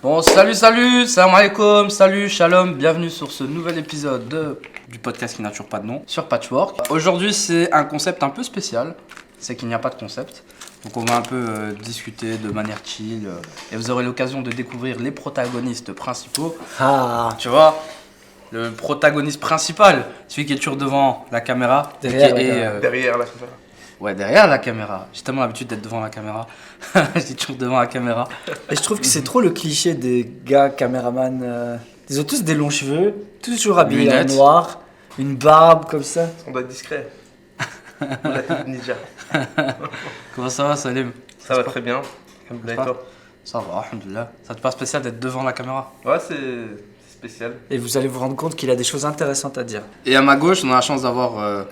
Bon, salut, salam alaikum, salut, shalom, bienvenue sur ce nouvel épisode du podcast qui n'a toujours pas de nom, sur Patchwork. Aujourd'hui, c'est un concept un peu spécial, c'est qu'il n'y a pas de concept. Donc on va un peu discuter de manière chill et vous aurez l'occasion de découvrir les protagonistes principaux. Tu vois, le protagoniste principal, celui qui est toujours devant la caméra. Derrière derrière la caméra. Ouais, derrière la caméra. J'ai tellement l'habitude d'être devant la caméra. J'étais toujours devant la caméra. Et je trouve que c'est trop le cliché des gars caméramans. Ils ont tous des longs cheveux, toujours habillés en Lunettes. noir, une barbe comme ça. On doit être discret. On a tête ninja. Comment ça va, Salim? Ça va très bien. Alhamdoulilah, et toi? Ça va, alhamdoulilah. Ça te passe spécial d'être devant la caméra? Ouais, c'est spécial. Et vous allez vous rendre compte qu'il a des choses intéressantes à dire. Et à ma gauche, on a la chance d'avoir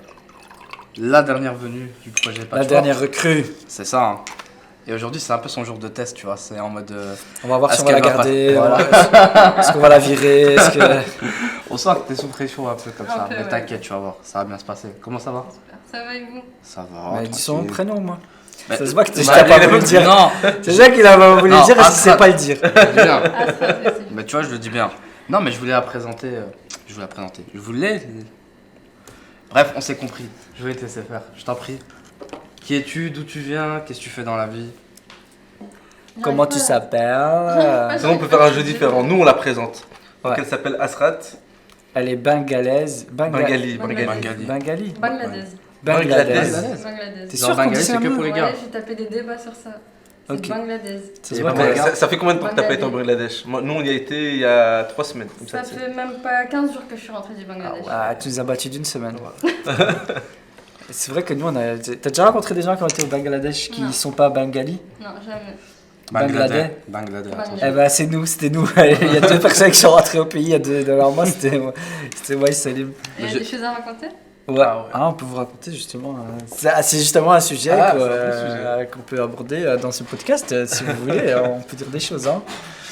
la dernière venue du projet Patchwork. La dernière recrue. C'est ça. Hein. Et aujourd'hui, c'est un peu son jour de test, tu vois. C'est en mode. On va voir si est-ce on va la qu'elle va garder, pas- est-ce qu'on va la virer, est-ce que... On sent que t'es sous pression un peu comme ça. peu, Mais ouais. t'inquiète, tu vas voir. Ça va bien se passer. Comment ça va? Ça va et vous? Ça va. Mais dis son tranquille. prénom, moi. Mais- Ça se voit que Bah, t'as pas il a voulu le dit dire. Non, C'est ça qu'il a voulu Non, le dire et qu'il Asrat. sait pas le dire. je le dis bien. Ah, ça, c'est Mais tu vois, je le dis bien. Non, mais je voulais la présenter. Je voulais. Bref, on s'est compris. Je vais te laisser faire. Je t'en prie. Qui es-tu? D'où tu viens? Qu'est-ce que tu fais dans la vie? Comment tu s'appelles? Sinon, on peut faire un jeu différent. Nous, on la présente. Ouais. Donc, elle s'appelle Asrat Elle est bengalaise. Bengali. Bengali. Bengali. Bangladesh. Bangladesh. Bangladesh. T'es Genre sûr qu'on Bengali, dit c'est ça, que nous pour les gars. Ouais, j'ai tapé des débats sur ça. C'est Ok. Bangladesh. Ça se Et voit Bangladesh. que- Ça fait combien de temps que t'as pas été au Bangladesh? Moi, nous, on y a été il y a 3 semaines. Comme ça, Ça tu sais. fait même pas 15 jours que je suis rentrée du Bangladesh. Ah, tu nous as battu d'une semaine. C'est vrai que nous, on a. T'as déjà rencontré des gens qui ont été au Bangladesh qui Non. sont pas bengalis? Non, jamais. Bangladesh. Bangladesh. Bangladesh. Eh ben, c'est nous, c'était nous. Il y a deux personnes qui sont rentrées au pays il y a 2 alors moi, c'était moi et Salim. Il y a Je- des choses à raconter? Ouais. Ah ouais. Ah, on peut vous raconter justement. C'est justement un sujet Ah, quoi, c'est un bon sujet. qu'on peut aborder dans ce podcast. Si vous voulez, on peut dire des choses. Hein.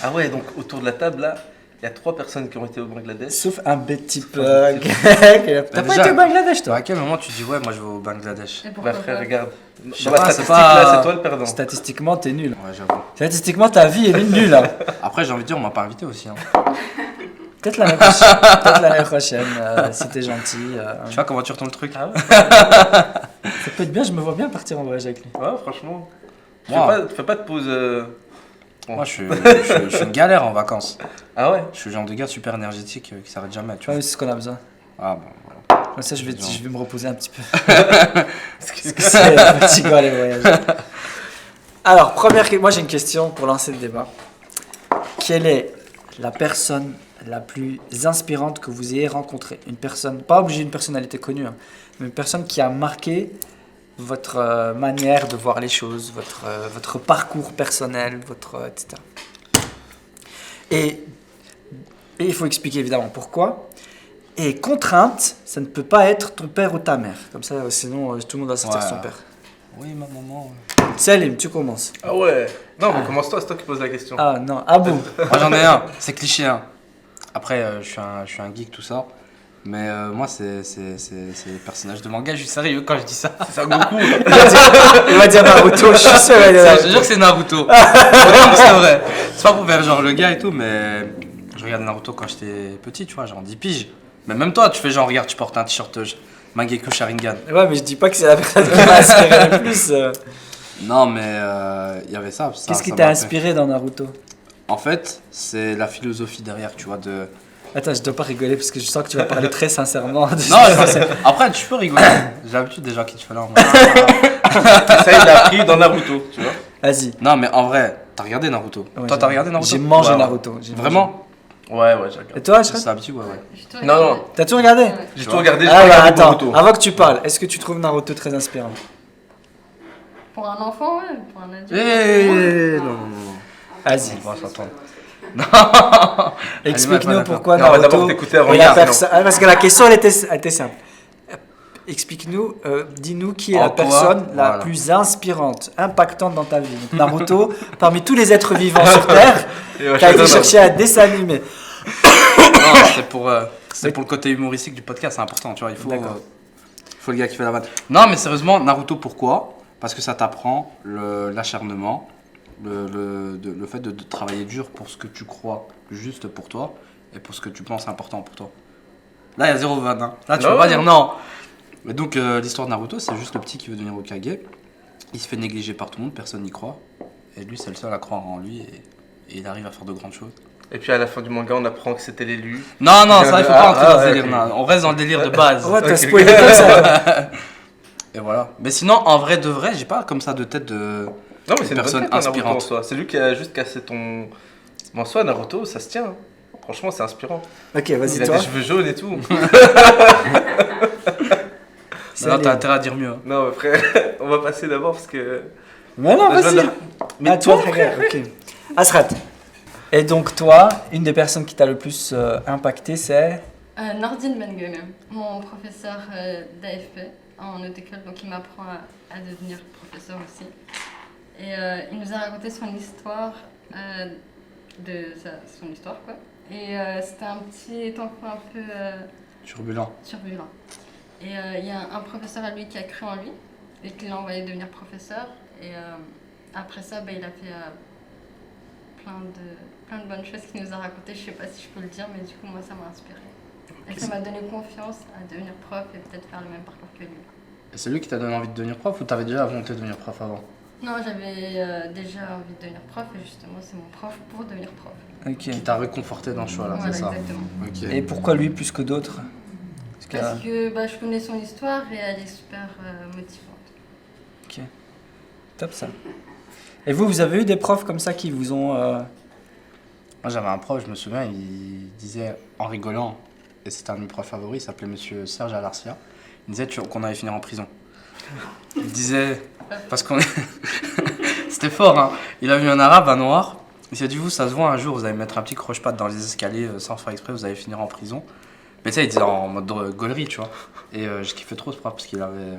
Ah ouais, donc autour de la table, là, il y a 3 personnes qui ont été au Bangladesh. Sauf un bête type. Ouais, T'as pas déjà- été au Bangladesh, toi? À quel moment tu dis ouais, moi je vais au Bangladesh? Et pourquoi Bah, frère, pas? regarde. Je sais Dans la pas, c'est statistique, pas- là, c'est toi le perdant. Statistiquement, t'es nul. Ouais, j'avoue. Statistiquement, ta vie est nulle. Hein. Après, j'ai envie de dire, on m'a pas invité aussi. Hein. Peut-être l'année prochaine. Peut-être l'année prochaine, si t'es gentil. Tu vois comment tu retournes le truc? Ah ouais? Ça peut être bien, je me vois bien partir en voyage avec lui. Ouais, franchement. Moi, Fais pas de pause. Bon. moi je suis une galère en vacances. Ah ouais? Je suis le genre de gars super énergétique qui s'arrête jamais, tu vois. Ouais, c'est ce qu'on a besoin. Ah bon, voilà. Comme ça, je vais me reposer un petit peu. Parce que- C'est fatigant les voyages. Alors, moi j'ai une question pour lancer le débat. Quelle est la personne la plus inspirante que vous ayez rencontrée? Une personne, pas obligée d'une personnalité connue, hein, mais une personne qui a marqué votre manière de voir les choses, votre parcours personnel, etc. Et il faut expliquer évidemment pourquoi. Et contrainte, ça ne peut pas être ton père ou ta mère. Comme ça, sinon tout le monde va sortir Ouais. son père. Oui, ma maman. Salim, tu commences. Ah ouais. Non, mais commence-toi, c'est toi qui poses la question. Ah non, Abou. Moi j'en ai un, c'est cliché. Hein. Après, je suis un geek, tout ça. Mais moi, c'est les personnages de manga. Je suis sérieux quand je dis ça. C'est ça, Goku. Il va dire Naruto, je suis sûr. il va Je te dire jure que c'est Naruto. Vraiment, c'est vrai. C'est pas pour faire genre le gars et tout, mais je regardais Naruto quand j'étais petit, tu vois, genre 10 piges. Mais même toi, tu fais genre, regarde, tu portes un t-shirt Mangekyou Sharingan. Ouais, mais je dis pas que c'est la personne qui m'a inspiré le plus. Non, mais il y avait ça. Qu'est-ce qui ça t'a m'a inspiré dans Naruto? En fait, c'est la philosophie derrière, tu vois, de... Attends, je dois pas rigoler parce que je sens que tu vas parler très sincèrement. Non, après, tu peux rigoler. J'ai l'habitude des gens qui te font là. Ça, il l'a appris dans Naruto, tu vois. Vas-y. Non, mais en vrai, t'as regardé Naruto. Ouais, Toi, t'as regardé Naruto? J'ai mangé Ouais, ouais. Naruto. j'ai mangé. Vraiment? Ouais, j'ai Et regardé. toi, C'est Ashrat? habitué, ouais. J'ai tout Non, regardé. non. T'as tout regardé? Ouais. J'ai tout regardé, j'ai Ah bah regardé attends, Boruto. avant que tu parles, est-ce que tu trouves Naruto très inspirant? Pour un enfant, ouais. Pour un adulte. Non, non, non. Vas-y. On va s'attendre. Explique-nous Allez, pourquoi Non, on va Naruto. d'abord t'écouter avant est de la dire, personne. Ah, parce que la question elle était simple. Explique-nous, dis-nous qui est En la toi, personne la voilà. plus inspirante, impactante dans ta vie. Donc, Naruto, parmi tous les êtres vivants sur Terre, Et ouais, qui a été je te donne cherché à dessin animé. Non, c'est pour le côté humoristique du podcast, c'est important, tu vois. Il faut le gars qui fait la vanne. Non, mais sérieusement, Naruto, pourquoi? Parce que ça t'apprend l'acharnement, Le fait de travailler dur pour ce que tu crois juste pour toi et pour ce que tu penses important pour toi. Là, il y a zéro vanne. Hein. Là, tu peux pas dire non. Mais donc, l'histoire de Naruto, c'est juste le petit qui veut devenir Hokage. Il se fait négliger par tout le monde, personne n'y croit. Et lui, c'est le seul à croire en lui et il arrive à faire de grandes choses. Et puis à la fin du manga, on apprend que c'était l'élu. Non, ça, il faut pas rentrer dans ce ouais, délire. ok. Non. On reste dans le délire de base. Ouais, t'as Ok. spoilé comme ça. Et voilà. Mais sinon, en vrai de vrai, j'ai pas comme ça de tête de. Non, mais c'est une personne bonne tête, hein, Naruto, inspirante. en soi. C'est lui qui a juste cassé ton. Mais en soi, Naruto, ça se tient. Hein. Franchement, c'est inspirant. Ok, vas-y, Il a toi. des cheveux jaunes et tout. Sinon, t'as intérêt à dire mieux. Hein. Non, mais frère, on va passer d'abord parce que. Mais non, Je viens vas-y. de- Mais Ah, toi, toi, regarde, ok. Asrat. Et donc, toi, une des personnes qui t'a le plus impacté, c'est. Nordine Mengele, mon professeur d'AFP en haute école, donc il m'apprend à devenir professeur aussi. Et il nous a raconté son histoire, son histoire quoi. Et c'était un petit enfant un peu Turbulent. turbulent. Et il y a un professeur à lui qui a cru en lui et qui l'a envoyé devenir professeur. Et après ça, il a fait plein de bonnes choses qu'il nous a racontées. Je sais pas si je peux le dire, mais du coup, moi, ça m'a inspiré. Et ça m'a donné confiance à devenir prof et peut-être faire le même parcours que lui. Et c'est lui qui t'a donné envie de devenir prof ou t'avais déjà la volonté de devenir prof avant? Non, j'avais déjà envie de devenir prof et justement, c'est mon prof pour devenir prof. Ok. Qui t'a réconforté dans le choix là, Voilà, c'est ça? exactement. Ok. Et pourquoi lui plus que d'autres? Parce que je connais son histoire et elle est super motivante. Ok. Top ça. Et vous avez eu des profs comme ça qui vous ont. Moi j'avais un prof, je me souviens, il disait en rigolant, et c'était un de mes profs favoris, il s'appelait monsieur Serge Alarcia, il disait qu'on allait finir en prison. Il disait, parce qu'on est... C'était fort, hein. Il a vu un arabe, un noir, il s'est dit, vous, ça se voit un jour, vous allez mettre un petit croche-patte dans les escaliers sans faire exprès, vous allez finir en prison. Mais tu sais, il disait en mode gaulerie, tu vois. Et je kiffais trop ce prof parce qu'il avait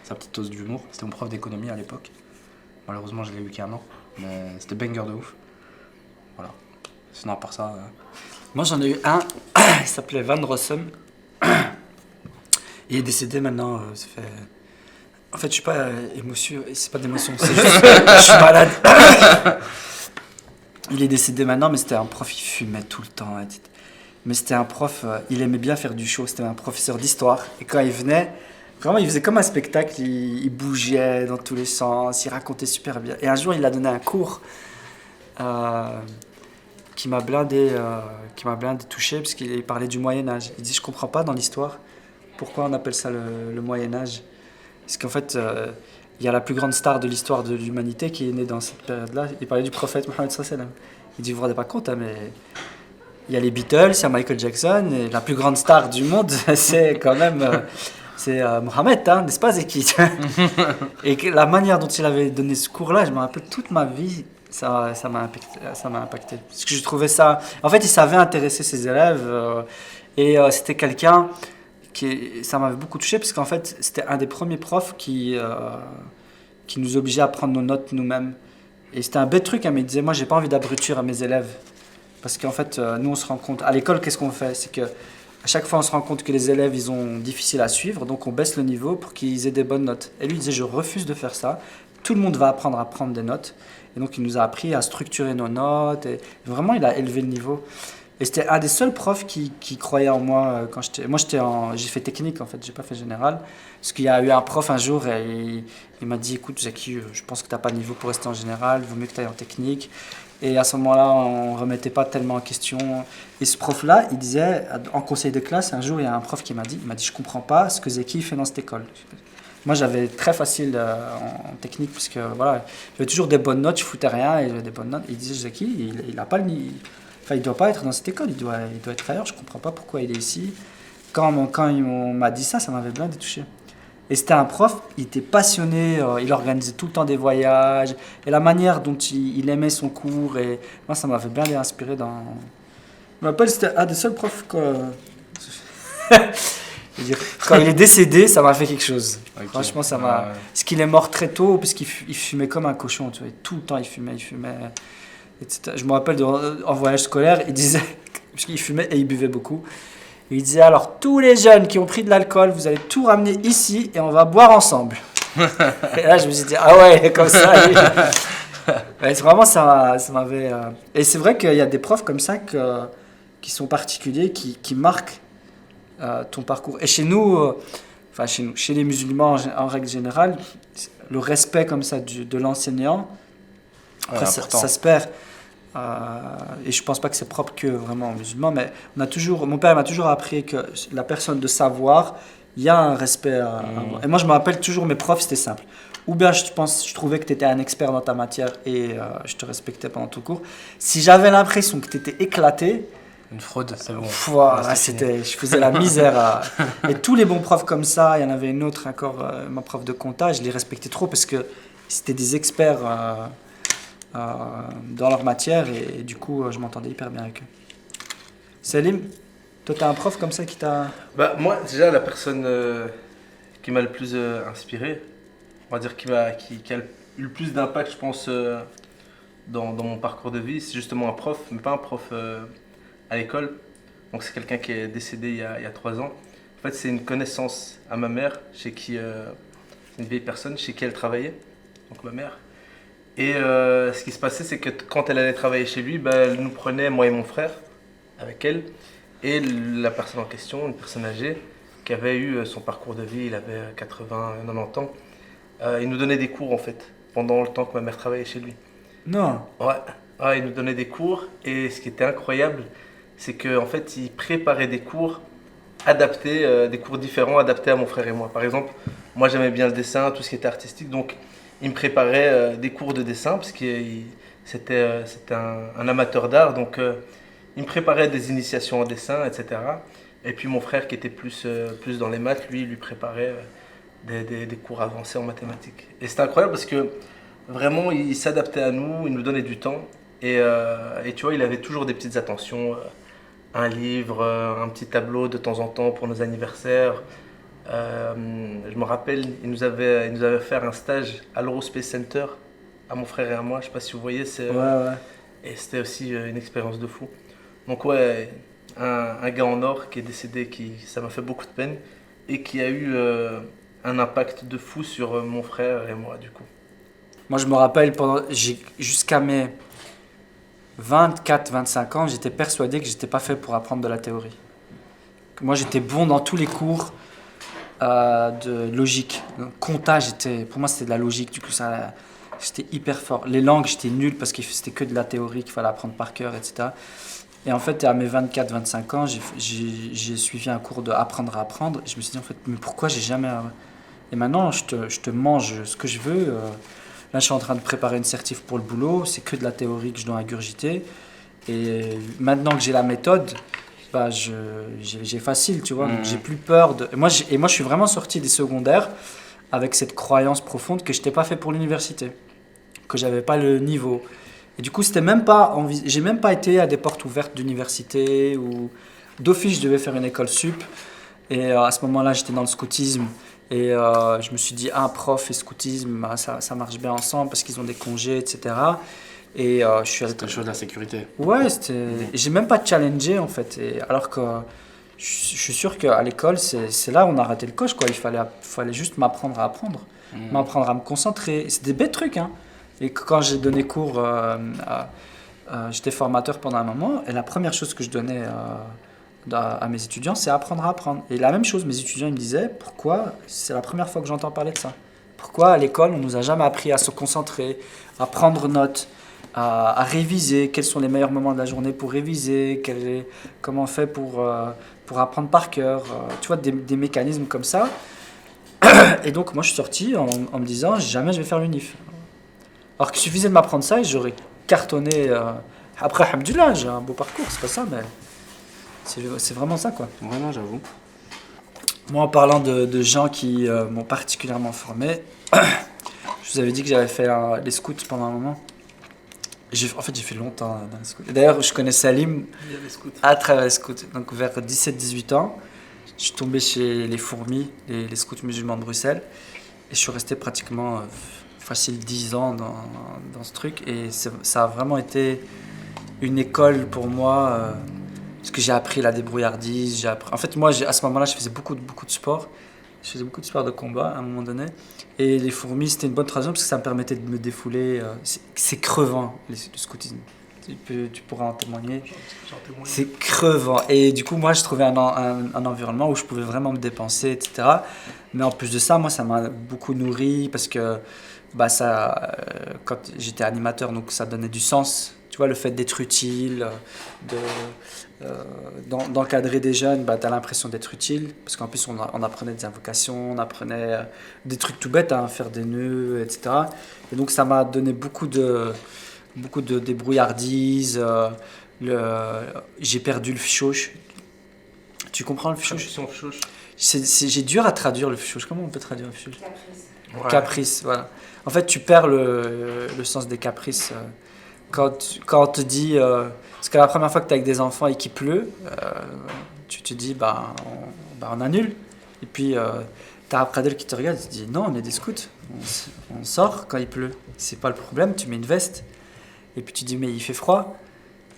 sa petite dose d'humour. C'était mon prof d'économie à l'époque. Malheureusement, je l'ai eu qu'un an, mais c'était banger de ouf. Voilà. Sinon, à part ça... Moi j'en ai eu un, il s'appelait Van Rossum. Il est décédé maintenant, ça fait. En fait, je suis pas émotion, c'est pas d'émotion, c'est juste je suis malade. Il est décédé maintenant, mais c'était un prof, il fumait tout le temps. Etc. Mais c'était un prof, il aimait bien faire du show, c'était un professeur d'histoire. Et quand il venait, vraiment, il faisait comme un spectacle, il bougeait dans tous les sens, il racontait super bien. Et un jour, il a donné un cours qui m'a blindé touché, parce qu'il parlait du Moyen-Âge. Il dit, je comprends pas dans l'histoire pourquoi on appelle ça le Moyen-Âge. Parce qu'en fait, il y a la plus grande star de l'histoire de l'humanité qui est née dans cette période-là. Il parlait du prophète Mohammed sallallahu alayhi wa sallam. Il dit, vous vous rendez pas compte, hein, mais il y a les Beatles, il y a Michael Jackson, et la plus grande star du monde, c'est quand même c'est Mohammed, hein, n'est-ce pas Zeki? Et la manière dont il avait donné ce cours-là, je me rappelle toute ma vie, ça m'a impacté. Parce que je trouvais ça... En fait, il savait intéresser ses élèves, et c'était quelqu'un ça m'avait beaucoup touché, parce qu'en fait, c'était un des premiers profs qui nous obligeait à prendre nos notes nous-mêmes. Et c'était un bête truc, hein, mais il disait, moi, j'ai pas envie d'abrutir à mes élèves. Parce qu'en fait, nous, on se rend compte... À l'école, qu'est-ce qu'on fait? C'est que à chaque fois, on se rend compte que les élèves, ils ont difficile à suivre, donc on baisse le niveau pour qu'ils aient des bonnes notes. Et lui, il disait, je refuse de faire ça. Tout le monde va apprendre à prendre des notes. Et donc, il nous a appris à structurer nos notes. Et vraiment, il a élevé le niveau. Et c'était un des seuls profs qui croyait en moi quand j'étais... Moi, j'ai fait technique, en fait. J'ai pas fait général. Parce qu'il y a eu un prof un jour et il m'a dit, écoute, Zaki, je pense que t'as pas de niveau pour rester en général. Il vaut mieux que tu ailles en technique. Et à ce moment-là, on ne remettait pas tellement en question. Et ce prof-là, il disait, en conseil de classe, un jour, il y a un prof qui m'a dit, je ne comprends pas ce que Zeki fait dans cette école. Moi, j'avais très facile en technique, puisque voilà, j'avais toujours des bonnes notes, je foutais rien, et j'avais des bonnes notes. Et il disait, Zeki, il n'a pas le niveau. Enfin, il ne doit pas être dans cette école, il doit être ailleurs, je ne comprends pas pourquoi il est ici. Quand on m'a dit ça m'avait bien touché. Et c'était un prof, il était passionné, il organisait tout le temps des voyages, et la manière dont il aimait son cours, et moi ça m'avait bien inspiré dans... Je me rappelle, c'était un des seuls profs quand il est décédé, ça m'a fait quelque chose. Okay. Franchement, ça m'a... Parce qu'il est mort très tôt, parce qu'il fumait comme un cochon, tu vois, et tout le temps il fumait, etc. Je me rappelle, en voyage scolaire, il disait, parce qu'il fumait et il buvait beaucoup, il disait, alors tous les jeunes qui ont pris de l'alcool, vous allez tout ramener ici et on va boire ensemble. Et là, je me suis dit, ah ouais, comme ça. Ouais, c'est vraiment, ça m'avait... Et c'est vrai qu'il y a des profs comme ça qui sont particuliers, qui marquent ton parcours. Et chez nous, enfin chez nous, chez les musulmans en règle générale, le respect comme ça de l'enseignant, après ça se perd. Et je pense pas que c'est propre que vraiment aux musulmans, mais mon père m'a toujours appris que la personne de savoir, il y a un respect à avoir. Et moi je me rappelle toujours, mes profs c'était simple. Ou bien je trouvais que tu étais un expert dans ta matière et je te respectais pendant tout le cours. Si j'avais l'impression que tu étais éclaté, Une fraude, c'est bon. voilà, je faisais la misère. Et tous les bons profs comme ça, il y en avait une autre encore, ma prof de compta, je les respectais trop parce que c'était des experts dans leur matière et du coup, je m'entendais hyper bien avec eux. Salim, toi, tu as un prof comme ça qui t'a... Bah, moi, déjà, la personne qui m'a le plus inspiré, on va dire qui a eu le plus d'impact, je pense, dans mon parcours de vie, c'est justement un prof, mais pas un prof à l'école. Donc, c'est quelqu'un qui est décédé il y a 3 ans. En fait, c'est une connaissance à ma mère, chez qui, c'est une vieille personne, chez qui elle travaillait, donc ma mère. Et ce qui se passait, c'est que quand elle allait travailler chez lui, bah, elle nous prenait, moi et mon frère, avec elle. Et la personne en question, une personne âgée, qui avait eu son parcours de vie, il avait 80, 90 ans, il nous donnait des cours en fait, pendant le temps que ma mère travaillait chez lui. Non. Ouais, il nous donnait des cours, et ce qui était incroyable, c'est qu'en fait, il préparait des cours adaptés, des cours différents adaptés à mon frère et moi. Par exemple, moi j'aimais bien le dessin, tout ce qui était artistique, donc il me préparait des cours de dessin, parce que c'était un amateur d'art, donc il me préparait des initiations en dessin, etc. Et puis mon frère qui était plus dans les maths, lui, il lui préparait des cours avancés en mathématiques. Et c'était incroyable parce que vraiment, il s'adaptait à nous, il nous donnait du temps. Et tu vois, il avait toujours des petites attentions, un livre, un petit tableau de temps en temps pour nos anniversaires. Je me rappelle, il nous avait fait un stage à l'Eurospace Center, à mon frère et à moi. Je sais pas si vous voyez, Ouais. et c'était aussi une expérience de fou. Donc ouais, un gars en or qui est décédé, ça m'a fait beaucoup de peine et qui a eu un impact de fou sur mon frère et moi du coup. Moi, je me rappelle, jusqu'à mes 24-25 ans, j'étais persuadé que j'étais pas fait pour apprendre de la théorie. Moi, j'étais bon dans tous les cours de logique. Compta, pour moi, c'était de la logique. Du coup, j'étais hyper fort. Les langues, j'étais nul parce que c'était que de la théorie qu'il fallait apprendre par cœur, etc. Et en fait, à mes 24-25 ans, j'ai suivi un cours de apprendre à apprendre. Et je me suis dit, en fait, mais pourquoi j'ai jamais... Et maintenant, je te mange ce que je veux. Là, je suis en train de préparer une certif pour le boulot. C'est que de la théorie que je dois ingurgiter. Et maintenant que j'ai la méthode, bah, j'ai facile, tu vois. Donc, j'ai plus peur de... Et moi, je suis vraiment sorti des secondaires avec cette croyance profonde que je n'étais pas fait pour l'université, que j'avais pas le niveau. Et du coup, j'ai même pas été à des portes ouvertes d'université ou d'office, je devais faire une école sup. Et à ce moment-là, j'étais dans le scoutisme. Et je me suis dit, prof et scoutisme, ça marche bien ensemble parce qu'ils ont des congés, etc. Et je suis allé... C'était chaud de la sécurité. Ouais, j'ai même pas challengé en fait. Et alors que je suis sûr qu'à l'école, c'est là où on a raté le coche, quoi. Il fallait juste m'apprendre à apprendre, m'apprendre à me concentrer. Et c'est des bêtes trucs, hein. Et quand j'ai donné cours, j'étais formateur pendant un moment, et la première chose que je donnais à mes étudiants, c'est apprendre à apprendre. Et la même chose, mes étudiants ils me disaient, pourquoi, c'est la première fois que j'entends parler de ça. Pourquoi à l'école, on nous a jamais appris à se concentrer, à prendre note, à réviser, quels sont les meilleurs moments de la journée pour réviser, comment on fait pour apprendre par cœur, tu vois, des mécanismes comme ça. Et donc, moi, je suis sorti en me disant, jamais je vais faire l'UNIF. Alors qu'il suffisait de m'apprendre ça et j'aurais cartonné. Après, alhamdoulilah, j'ai un beau parcours, c'est pas ça, mais c'est vraiment ça, quoi. Vraiment, j'avoue. Moi, en parlant de gens qui m'ont particulièrement formé, je vous avais dit que j'avais fait les scouts pendant un moment. En fait, j'ai fait longtemps dans les scouts. D'ailleurs, je connais Salim à travers les scouts. Donc, vers 17-18 ans, je suis tombé chez les Fourmis, les scouts musulmans de Bruxelles. Et je suis resté pratiquement facile 10 ans dans ce truc. Et ça a vraiment été une école pour moi. Parce que j'ai appris la débrouillardise. En fait, moi, à ce moment-là, je faisais beaucoup de sport. Je faisais beaucoup de sport de combat à un moment donné. Et les fourmis, c'était une bonne transition parce que ça me permettait de me défouler. C'est crevant, le scoutisme. Tu pourras en témoigner. J'en témoigne. C'est crevant. Et du coup, moi, je trouvais un environnement où je pouvais vraiment me dépenser, etc. Mais en plus de ça, moi, ça m'a beaucoup nourri parce que quand j'étais animateur, donc ça donnait du sens. Tu vois, le fait d'être utile, d'encadrer des jeunes, tu as l'impression d'être utile. Parce qu'en plus, on apprenait des invocations, on apprenait des trucs tout bêtes, faire des nœuds, etc. Et donc, ça m'a donné beaucoup de débrouillardise. J'ai perdu le fichouche. Tu comprends le fichouche? J'ai dur à traduire le fichouche. Comment on peut traduire le fichouche? Ouais. Caprice, voilà. En fait, tu perds le sens des caprices. Quand on te dit... parce que la première fois que tu es avec des enfants et qu'il pleut, tu te dis, on annule. Et puis, tu as un Pradel qui te regarde et te dit, non, on est des scouts. On sort quand il pleut. C'est pas le problème, tu mets une veste. Et puis tu dis, mais il fait froid.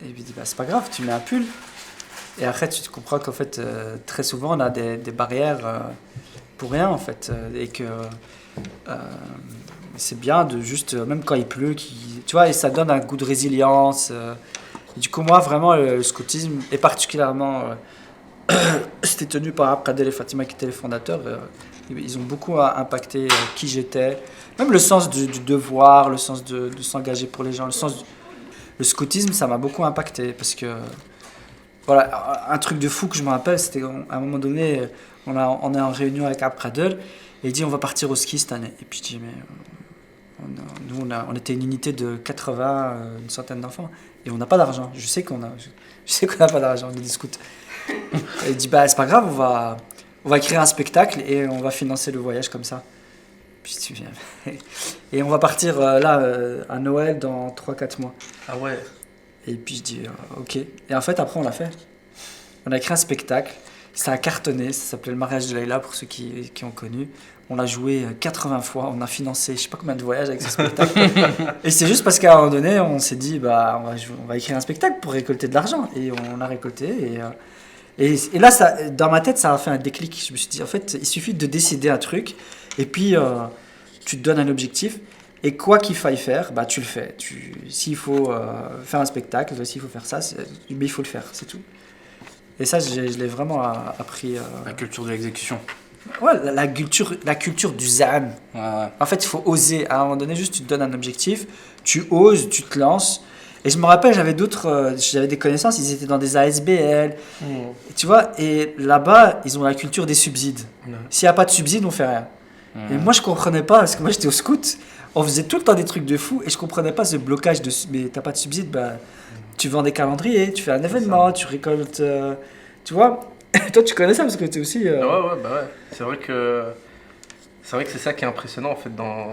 Et puis tu dis, c'est pas grave, tu mets un pull. Et après, tu te comprends qu'en fait, très souvent, on a des barrières pour rien, en fait. Et que c'est bien de juste, même quand il pleut, tu vois, et ça donne un goût de résilience. Et du coup, moi, vraiment, le scoutisme, et particulièrement, c'était tenu par Pradel et Fatima, qui étaient les fondateurs. Ils ont beaucoup impacté qui j'étais. Même le sens du devoir, le sens de s'engager pour les gens, le scoutisme, ça m'a beaucoup impacté parce que, voilà, un truc de fou que je me rappelle, c'était à un moment donné, on est en réunion avec Pradel et il dit on va partir au ski cette année. Et puis je dis mais on était une unité de 80, une centaine d'enfants et on n'a pas d'argent. Je sais qu'on n'a pas d'argent, on est des scouts. Et il dit c'est pas grave, on va créer un spectacle et on va financer le voyage comme ça. Puis tu viens. Et on va partir à Noël dans 3-4 mois. Ah ouais. Et puis je dis ok. Et en fait après on l'a fait. On a créé un spectacle. Ça a cartonné. Ça s'appelait Le mariage de Layla pour ceux qui ont connu. On l'a joué 80 fois. On a financé je sais pas combien de voyages avec ce spectacle. Et c'est juste parce qu'à un moment donné on s'est dit on va écrire un spectacle pour récolter de l'argent. Et on a récolté. Et là, dans ma tête, ça a fait un déclic. Je me suis dit, en fait, il suffit de décider un truc, et puis tu te donnes un objectif, et quoi qu'il faille faire, tu le fais. S'il faut faire un spectacle, s'il faut faire ça, mais il faut le faire, c'est tout. Et ça, je l'ai vraiment appris. La culture de l'exécution. Ouais, la culture du zen. Ouais. En fait, il faut oser. À un moment donné, juste tu te donnes un objectif, tu oses, tu te lances. Et je me rappelle, j'avais des connaissances, ils étaient dans des ASBL. Et tu vois, et là-bas, ils ont la culture des subsides. S'il n'y a pas de subsides, on fait rien. Et moi, je comprenais pas, parce que moi, j'étais au scout, on faisait tout le temps des trucs de fou, et je comprenais pas ce blocage de mais t'as pas de subsides, tu vends des calendriers, tu fais un événement, tu récoltes, tu vois. Toi, tu connais ça, parce que tu es aussi... Ouais. C'est vrai que c'est ça qui est impressionnant, en fait, dans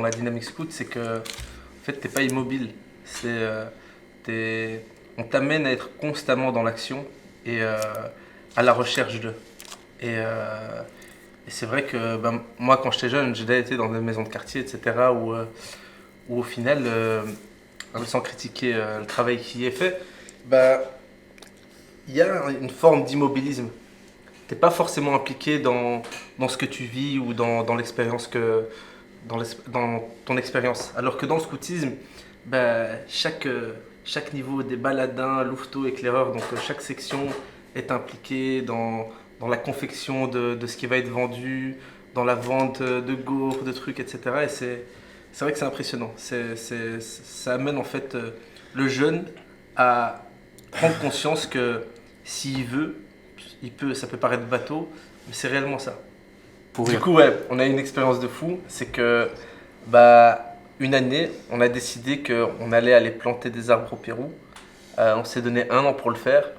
la dynamique scout, c'est que, en fait, t'es pas immobile. On t'amène à être constamment dans l'action et à la recherche d'eux. Et c'est vrai que moi, quand j'étais jeune, j'ai déjà été dans des maisons de quartier, etc., où au final, sans critiquer le travail qui est fait, il y a une forme d'immobilisme. T'es pas forcément impliqué dans ce que tu vis ou dans l'expérience dans ton expérience. Alors que dans le scoutisme, chaque niveau des baladins, louveteaux, éclaireurs, donc chaque section est impliquée dans la confection de ce qui va être vendu, dans la vente de gaufres, de trucs, etc. Et c'est vrai que c'est impressionnant. Ça amène en fait le jeune à prendre conscience que s'il veut, ça peut paraître bateau, mais c'est réellement ça. Du coup, on a une expérience de fou, c'est que une année, on a décidé qu'on allait aller planter des arbres au Pérou. On s'est donné 1 an pour le faire,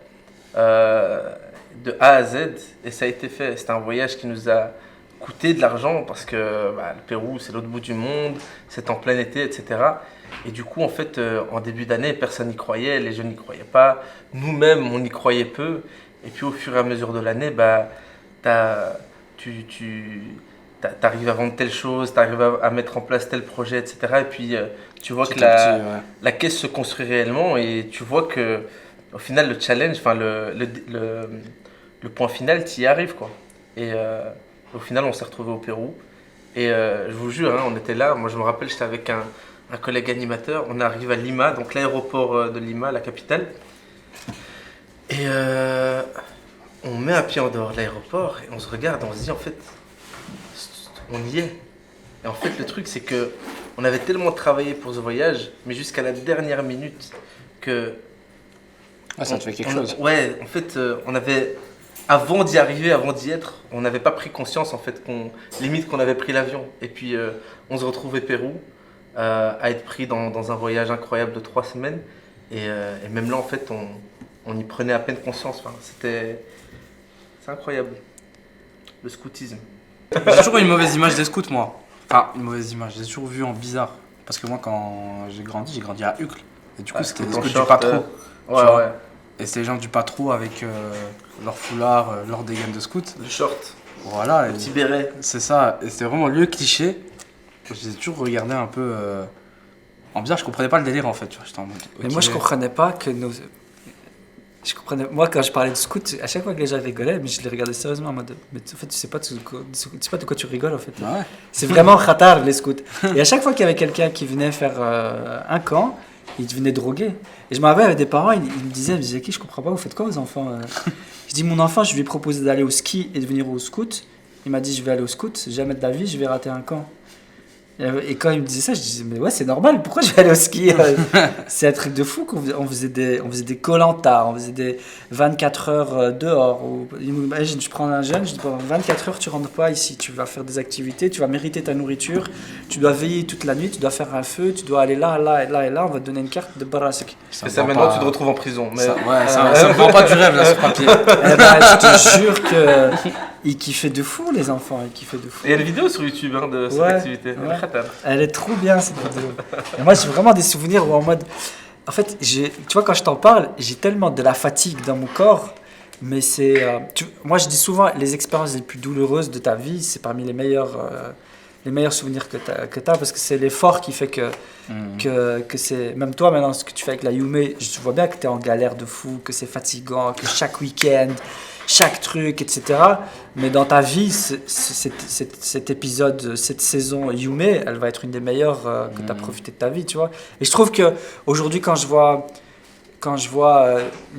de A à Z, et ça a été fait. C'était un voyage qui nous a coûté de l'argent parce que le Pérou, c'est l'autre bout du monde, c'est en plein été, etc. Et du coup, en fait, en début d'année, personne n'y croyait, les jeunes n'y croyaient pas. Nous-mêmes, on y croyait peu. Et puis, au fur et à mesure de l'année, t'arrives à vendre telle chose, t'arrives à mettre en place tel projet, etc. Et puis tu vois que la caisse se construit réellement et tu vois que au final le challenge, enfin le point final, t'y arrives quoi. Et Au final, on s'est retrouvés au Pérou. Et je vous jure, hein, on était là. Moi, je me rappelle, j'étais avec un collègue animateur. On arrive à Lima, donc l'aéroport de Lima, la capitale. Et on met un pied en dehors de l'aéroport et on se regarde. On se dit, en fait, on y est. Et en fait, le truc, c'est que on avait tellement travaillé pour ce voyage, mais jusqu'à la dernière minute, que... Ah, ça te fait quelque chose. Ouais, en fait, on avait... Avant d'y arriver, avant d'y être, on n'avait pas pris conscience, en fait, limite qu'on avait pris l'avion. Et puis, on se retrouvait au Pérou, à être pris dans un voyage incroyable de 3 semaines. Et même là, en fait, on y prenait à peine conscience. Enfin, c'est incroyable, le scoutisme. J'ai toujours une mauvaise image des scouts, moi. Enfin, une mauvaise image, j'ai toujours vu en bizarre. Parce que moi, quand j'ai grandi à Uccle. Et du coup, c'était les ton scouts du short, Patro. ouais, tu vois. ouais. Et c'était les gens du Patro avec leur foulard, leur dégaine de scout. Le short, Voilà. le petit béret. C'est ça. Et c'était vraiment le cliché. J'ai toujours regardé un peu en bizarre. Je comprenais pas le délire en fait. Tu vois. J'étais en mode. Mais ok. moi, je comprenais pas que nos. Moi, quand je parlais de scout, à chaque fois que les gens rigolaient, mais je les regardais sérieusement en mode. Mais en fait, tu sais pas de quoi tu rigoles en fait. Ouais. C'est vraiment khatar les scouts. Et à chaque fois qu'il y avait quelqu'un qui venait faire un camp, il devenait drogué. Et je me rappelle avec des parents, ils me disaient qui je comprends pas, vous faites quoi aux enfants Je dis mon enfant, je lui ai proposé d'aller au ski et de venir au scout. Il m'a dit je vais aller au scout, jamais de la vie je vais rater un camp. Et quand il me disait ça, je disais mais ouais c'est normal, pourquoi je vais aller au ski C'est un truc de fou qu'on faisait des Koh-Lanta, on faisait des 24 heures dehors. Imagine, je prends un jeune, je dis pendant 24 heures tu rentres pas ici, tu vas faire des activités, tu vas mériter ta nourriture, tu dois veiller toute la nuit, tu dois faire un feu, tu dois aller là, là et là et là, on va te donner une carte de Barasek. Et ça, maintenant, tu te retrouves en prison. Mais... Ça me vend pas du rêve là ce papier. Eh ben, je te jure que il kiffait de fou les enfants, il kiffait de fou. Et il y a une vidéo sur YouTube hein, de cette Ouais, activité. ouais. Khatar. Elle est trop bien cette vidéo. Et moi j'ai vraiment des souvenirs où en mode... En fait, tu vois quand je t'en parle, j'ai tellement de la fatigue dans mon corps. Mais c'est... moi je dis souvent, les expériences les plus douloureuses de ta vie, c'est parmi les meilleurs souvenirs que t'as parce que c'est l'effort qui fait que c'est... Même toi maintenant, ce que tu fais avec la Yume, je vois bien que t'es en galère de fou, que c'est fatigant, que chaque week-end... chaque truc, etc. Mais dans ta vie, cet épisode, cette saison Yume, elle va être une des meilleures que tu as profité de ta vie, tu vois. Et je trouve qu'aujourd'hui, quand je vois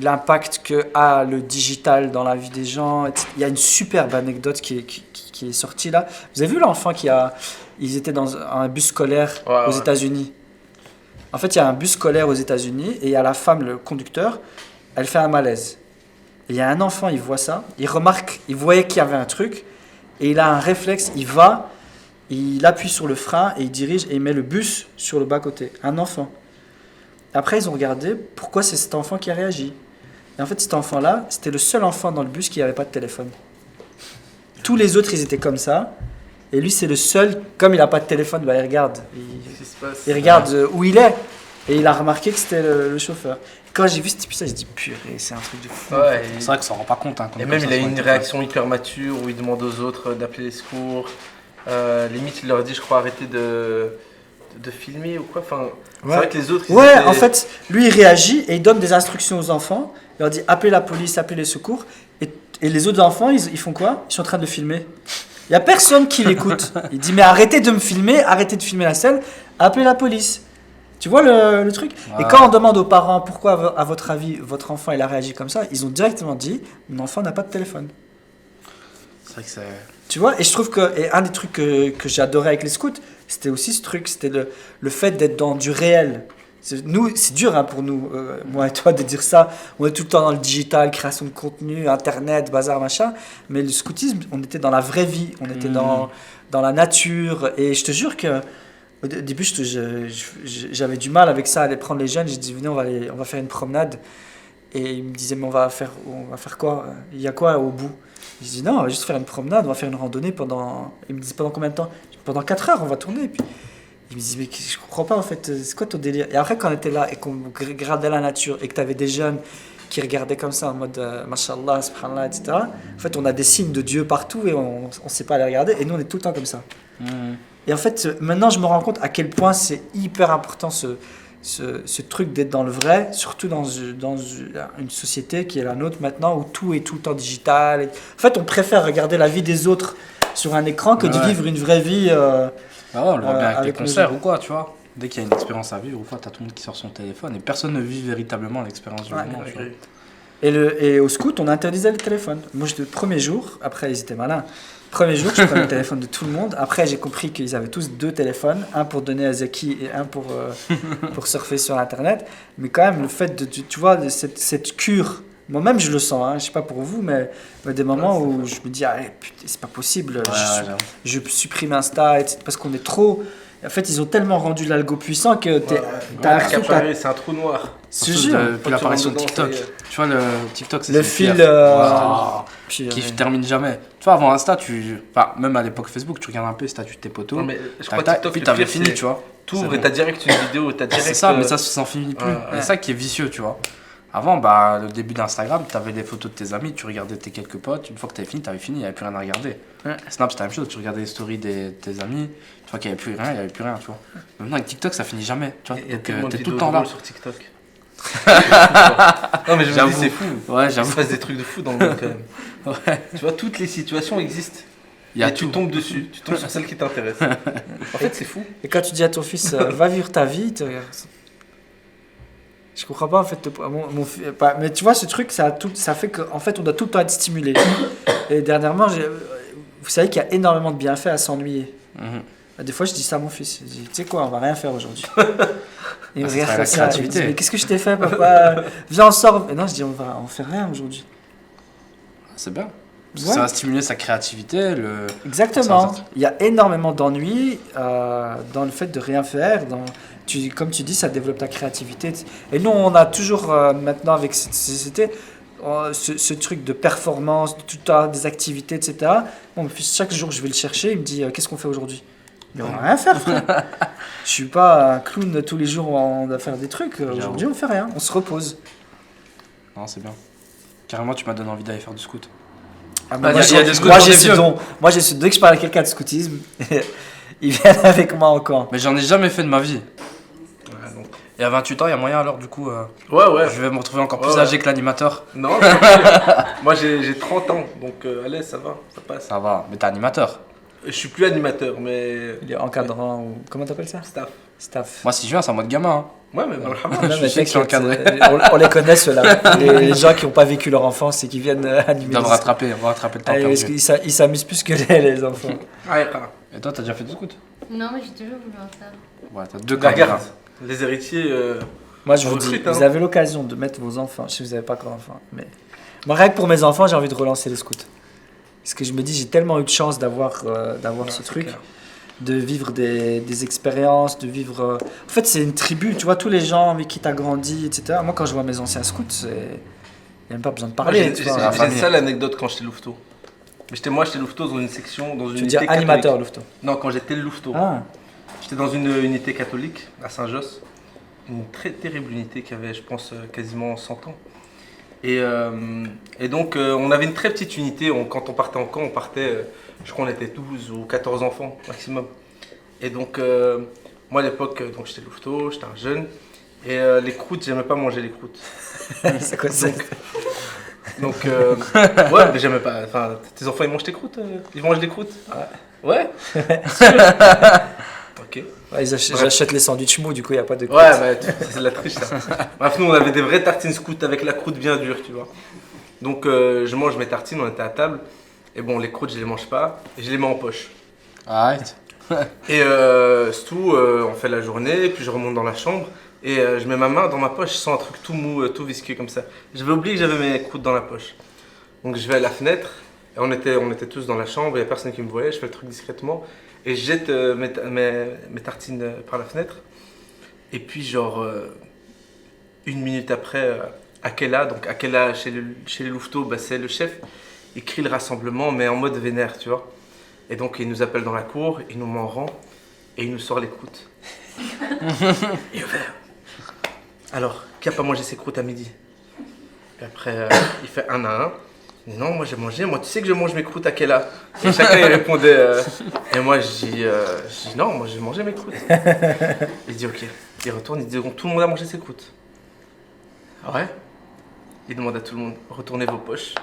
l'impact que a le digital dans la vie des gens, il y a une superbe anecdote qui est sortie là. Vous avez vu l'enfant ils étaient dans un bus scolaire aux États-Unis. En fait, il y a un bus scolaire aux États-Unis et il y a la femme, le conducteur, elle fait un malaise. Il y a un enfant, il voit ça, il remarque, il voyait qu'il y avait un truc, et il a un réflexe, il appuie sur le frein, et il dirige, et il met le bus sur le bas-côté. Un enfant. Après, ils ont regardé pourquoi c'est cet enfant qui a réagi. Et en fait, cet enfant-là, c'était le seul enfant dans le bus qui n'avait pas de téléphone. Tous les autres, ils étaient comme ça, et lui, c'est le seul, comme il n'a pas de téléphone, bah, il regarde. Il regarde où il est, et il a remarqué que c'était le chauffeur. Quand j'ai vu cet épisode, j'ai dit purée, c'est un truc de fou. Ouais, C'est vrai que ça rend pas compte. Hein, et même il a une réaction hyper mature où il demande aux autres d'appeler les secours. Limite, il leur dit, je crois, arrêter de filmer ou quoi. Enfin, c'est vrai que les autres. En fait, lui il réagit et il donne des instructions aux enfants. Il leur dit appelez la police, appelez les secours. Et les autres enfants, ils font quoi? Ils sont en train de filmer. Il n'y a personne qui l'écoute. Il dit mais arrêtez de me filmer, arrêtez de filmer la scène, appelez la police. Tu vois le truc? Ouais. Et quand on demande aux parents pourquoi, à votre avis, votre enfant il a réagi comme ça, ils ont directement dit mon enfant n'a pas de téléphone. C'est vrai que c'est. Tu vois? Et je trouve que un des trucs que j'adorais avec les scouts, c'était aussi ce truc, c'était le fait d'être dans du réel. C'est dur hein, pour nous, moi et toi, de dire ça. On est tout le temps dans le digital, création de contenu, internet, bazar, machin. Mais le scoutisme, on était dans la vraie vie, on était dans la nature. Et je te jure que au début, j'avais du mal avec ça, aller prendre les jeunes. J'ai dit, venez, on va faire une promenade. Et ils me disaient, mais on va faire quoi? Il y a quoi au bout? Je dis, non, on va juste faire une promenade, on va faire une randonnée pendant... Ils me disaient, pendant combien de temps? Pendant 4 heures, on va tourner. Et puis, ils me disaient, mais je comprends pas, en fait, c'est quoi ton délire? Et après, quand on était là et qu'on regardait la nature et que tu avais des jeunes qui regardaient comme ça en mode, mashallah, subhanallah, etc. En fait, on a des signes de Dieu partout et on ne sait pas les regarder. Et nous, on est tout le temps comme ça. Et en fait, maintenant, je me rends compte à quel point c'est hyper important ce truc d'être dans le vrai, surtout dans une société qui est la nôtre maintenant, où tout est tout le temps digital. En fait, on préfère regarder la vie des autres sur un écran que de Ouais. vivre une vraie vie. Ah ouais, on le voit bien avec les avec nos concerts jeux. ou quoi, tu vois. Dès qu'il y a une expérience à vivre ou quoi, t'as tout le monde qui sort son téléphone et personne ne vit véritablement l'expérience du Ouais. moment. Tu vois. Et au scout, on interdisait le téléphone. Moi, le premier jour, après, ils étaient malins. Premier jour, je prenais le téléphone de tout le monde. Après, j'ai compris qu'ils avaient tous 2 téléphones, un pour donner à Zeki et un pour surfer sur Internet. Mais quand même, le fait de, tu vois, de cette cure, moi-même, je le sens. Hein, je sais pas pour vous, mais il y a des moments où je me dis, ah, putain, c'est pas possible. Ouais, j'avoue. Je supprime Insta, etc., parce qu'on est trop. En fait, ils ont tellement rendu l'algo puissant que t'as l'impression que t'as- C'est un trou noir. Je te Surtout jure. depuis l'apparition de Quand tu rentres TikTok. dedans, ça y Tu vois, le TikTok, c'est Le cette fil, pierre. Waouh. Puis, Qui termine jamais. Tu vois, avant Insta, enfin, même à l'époque Facebook, tu regardes un peu les statuts de tes potos. Non, mais je crois que Tac, tac, TikTok, puis le t'avais pire, fini, c'est tu vois. t'ouvres C'est et t'as direct une vidéo, t'as direct. C'est ça, mais ça s'en finit plus. Ouais. C'est ça qui est vicieux, tu vois. Avant, bah, le début d'Instagram, t'avais des photos de tes amis, tu regardais tes quelques potes. Une fois que t'avais fini, il n'y avait plus rien à regarder. Ouais. Snap, c'est la même chose, tu regardais les stories de tes amis, tu vois qu'il n'y avait plus rien, il n'y avait plus rien, tu vois. Maintenant, avec TikTok, ça finit jamais, tu vois. Il y a Donc, tellement de t'es tout vidéos le temps là. drôles sur TikTok. Non, mais je me dis, J'avoue. c'est fou. Ouais, Il se j'avoue. passe des trucs de fou dans le monde quand même. Ouais. Tu vois, toutes les situations existent. Il y a et tu tout. tombes dessus, tu tombes sur celle qui t'intéresse. En fait, c'est fou. Et quand tu dis à ton fils, va vivre ta vie, tu regardes. Je comprends pas en fait. Mais tu vois, ce truc, ça fait qu'en fait, on doit tout le temps être stimulé. Et dernièrement, vous savez qu'il y a énormément de bienfaits à s'ennuyer. Mhm. Des fois, je dis ça à mon fils. Je dis, tu sais quoi, on va rien faire aujourd'hui. Et il me Ah, ça regarde serait comme la ça. Il me dit, créativité. mais qu'est-ce que je t'ai fait, papa? Viens, on sort. Et non, je dis, on fait rien aujourd'hui. C'est bien. Parce que Ouais. ça va stimuler sa créativité. Exactement. Ça. Il y a énormément d'ennuis dans le fait de rien faire. Comme tu dis, ça développe ta créativité. Et nous, on a toujours maintenant avec cette société ce truc de performance, de tout tas des activités, etc. Bon, mon fils, chaque jour, je vais le chercher. Il me dit, qu'est-ce qu'on fait aujourd'hui? Mais on va rien faire, frère. Je suis pas un clown tous les jours. On doit faire des trucs. Aujourd'hui, on fait rien. On se repose. Non, c'est bien. Carrément, tu m'as donné envie d'aller faire du scout. Ah, Bah, moi, il y a des scouts moi, dans j'ai les ce vieux. don. Moi, j'ai ce dès que je parle à quelqu'un de scoutisme, ils viennent avec moi en camp. Mais j'en ai jamais fait de ma vie. Ouais, donc- Et à 28 ans, il y a moyen alors, du coup, ouais. je vais me retrouver encore plus Ouais. âgé que l'animateur. Non, moi j'ai 30 ans, donc allez, ça va, ça passe. Ça va, mais t'es animateur. Je suis plus animateur, mais Il est encadrant ou comment t'appelles ça? staff. Staff. Moi, si je viens, c'est en mode gamin. Hein. Ouais, mais marhaba. je mais sais que je suis t'inquiète, encadré. on les connaît ceux-là. Les gens qui n'ont pas vécu leur enfance et qui viennent Ils animer. doivent des- rattraper, on va rattraper le temps Ah, parce perdu. qu'ils s'amusent plus que les enfants. Ouais, voilà. Et toi, t'as déjà fait du scout? Non, mais j'ai toujours voulu en faire. Ouais, t'as 2 Bah, candidats. regarde, les héritiers. Moi, je On vous dis, recrute, hein. vous avez l'occasion de mettre vos enfants, si vous n'avez pas encore d'enfants. Mais moi, rien que pour mes enfants, j'ai envie de relancer les scouts. Parce que je me dis, j'ai tellement eu de chance d'avoir ce truc. clair. De vivre des expériences, de vivre... En fait, c'est une tribu, tu vois, tous les gens avec qui tu as grandi, etc. Moi, quand je vois mes anciens scouts, il n'y a même pas besoin de Moi, parler. j'ai tu j'ai- vois. la j'ai famille. ça l'anecdote quand j'étais louveteau. Mais j'étais louveteau dans une section, dans une Tu veux unité dire animateur, catholique. Louveteau. Non, quand j'étais louveteau. Ah, J'étais dans une unité catholique à Saint-Josse. Une très terrible unité qui avait, je pense, quasiment 100 ans. Et donc, on avait une très petite unité. Quand on partait en camp, on partait, je crois qu'on était 12 ou 14 enfants maximum. Et donc, moi à l'époque, donc j'étais louveteau, j'étais un jeune. Et les croûtes, j'aimais pas manger les croûtes. c'est quoi ça? Donc, ouais, mais j'aimais pas. Enfin, tes enfants, ils mangent tes croûtes? Ils mangent des croûtes? Ouais. Ok. Ouais, j'achète les sandwichs mous, du coup, il n'y a pas de... Ouais, bah, c'est de la triche ça. Bref, nous on avait des vraies tartines scout avec la croûte bien dure, tu vois. Donc je mange mes tartines, on était à table. Et bon, les croûtes, je les mange pas. Et je les mets en poche. Arrête. Et c'est tout, on fait la journée, puis je remonte dans la chambre. Et je mets ma main dans ma poche, je sens un truc tout mou, tout visqueux comme ça. J'avais oublié que j'avais mes croûtes dans la poche. Donc je vais à la fenêtre. Et on était tous dans la chambre, il n'y a personne qui me voyait, je fais le truc discrètement. Et je jette mes tartines par la fenêtre. Et puis, genre, une minute après, Akela, donc Akela chez les louveteaux, bah, c'est le chef, il crie le rassemblement, mais en mode vénère, tu vois. Et donc, il nous appelle dans la cour, il nous met en rang, et il nous sort les croûtes. Et alors, qui a pas mangé ses croûtes à midi? Et après, il fait un à un. Il dit non, moi j'ai mangé, moi tu sais que je mange mes croûtes à quelle heure? Et chacun il répondait. Et moi je dis non, moi j'ai mangé mes croûtes. Il dit ok. Il retourne, il dit tout le monde a mangé ses croûtes. Ah ouais? Il demande à tout le monde retournez vos poches.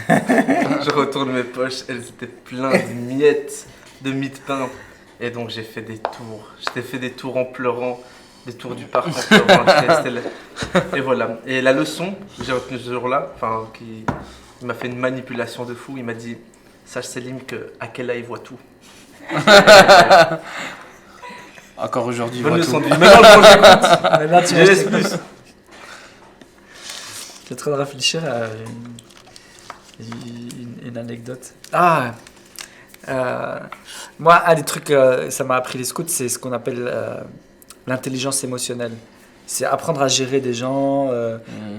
Je retourne mes poches, elles étaient pleines de miettes de mie de pain. Et donc j'ai fait des tours. J'étais fait des tours en pleurant, des tours du parc en pleurant. J'étais resté là. Et voilà. Et la leçon que j'ai retenue ce jour-là, il m'a fait une manipulation de fou. Il m'a dit, sache Selim que Akela il voit tout. Encore aujourd'hui, Bonne voit leçon tout. de vie. Maintenant je j'écoute. Maintenant, tu Je vas laisse acheter- plus. Je suis en train de réfléchir à une anecdote. Ah moi, un des trucs, ça m'a appris les scouts, c'est ce qu'on appelle l'intelligence émotionnelle. C'est apprendre à gérer des gens,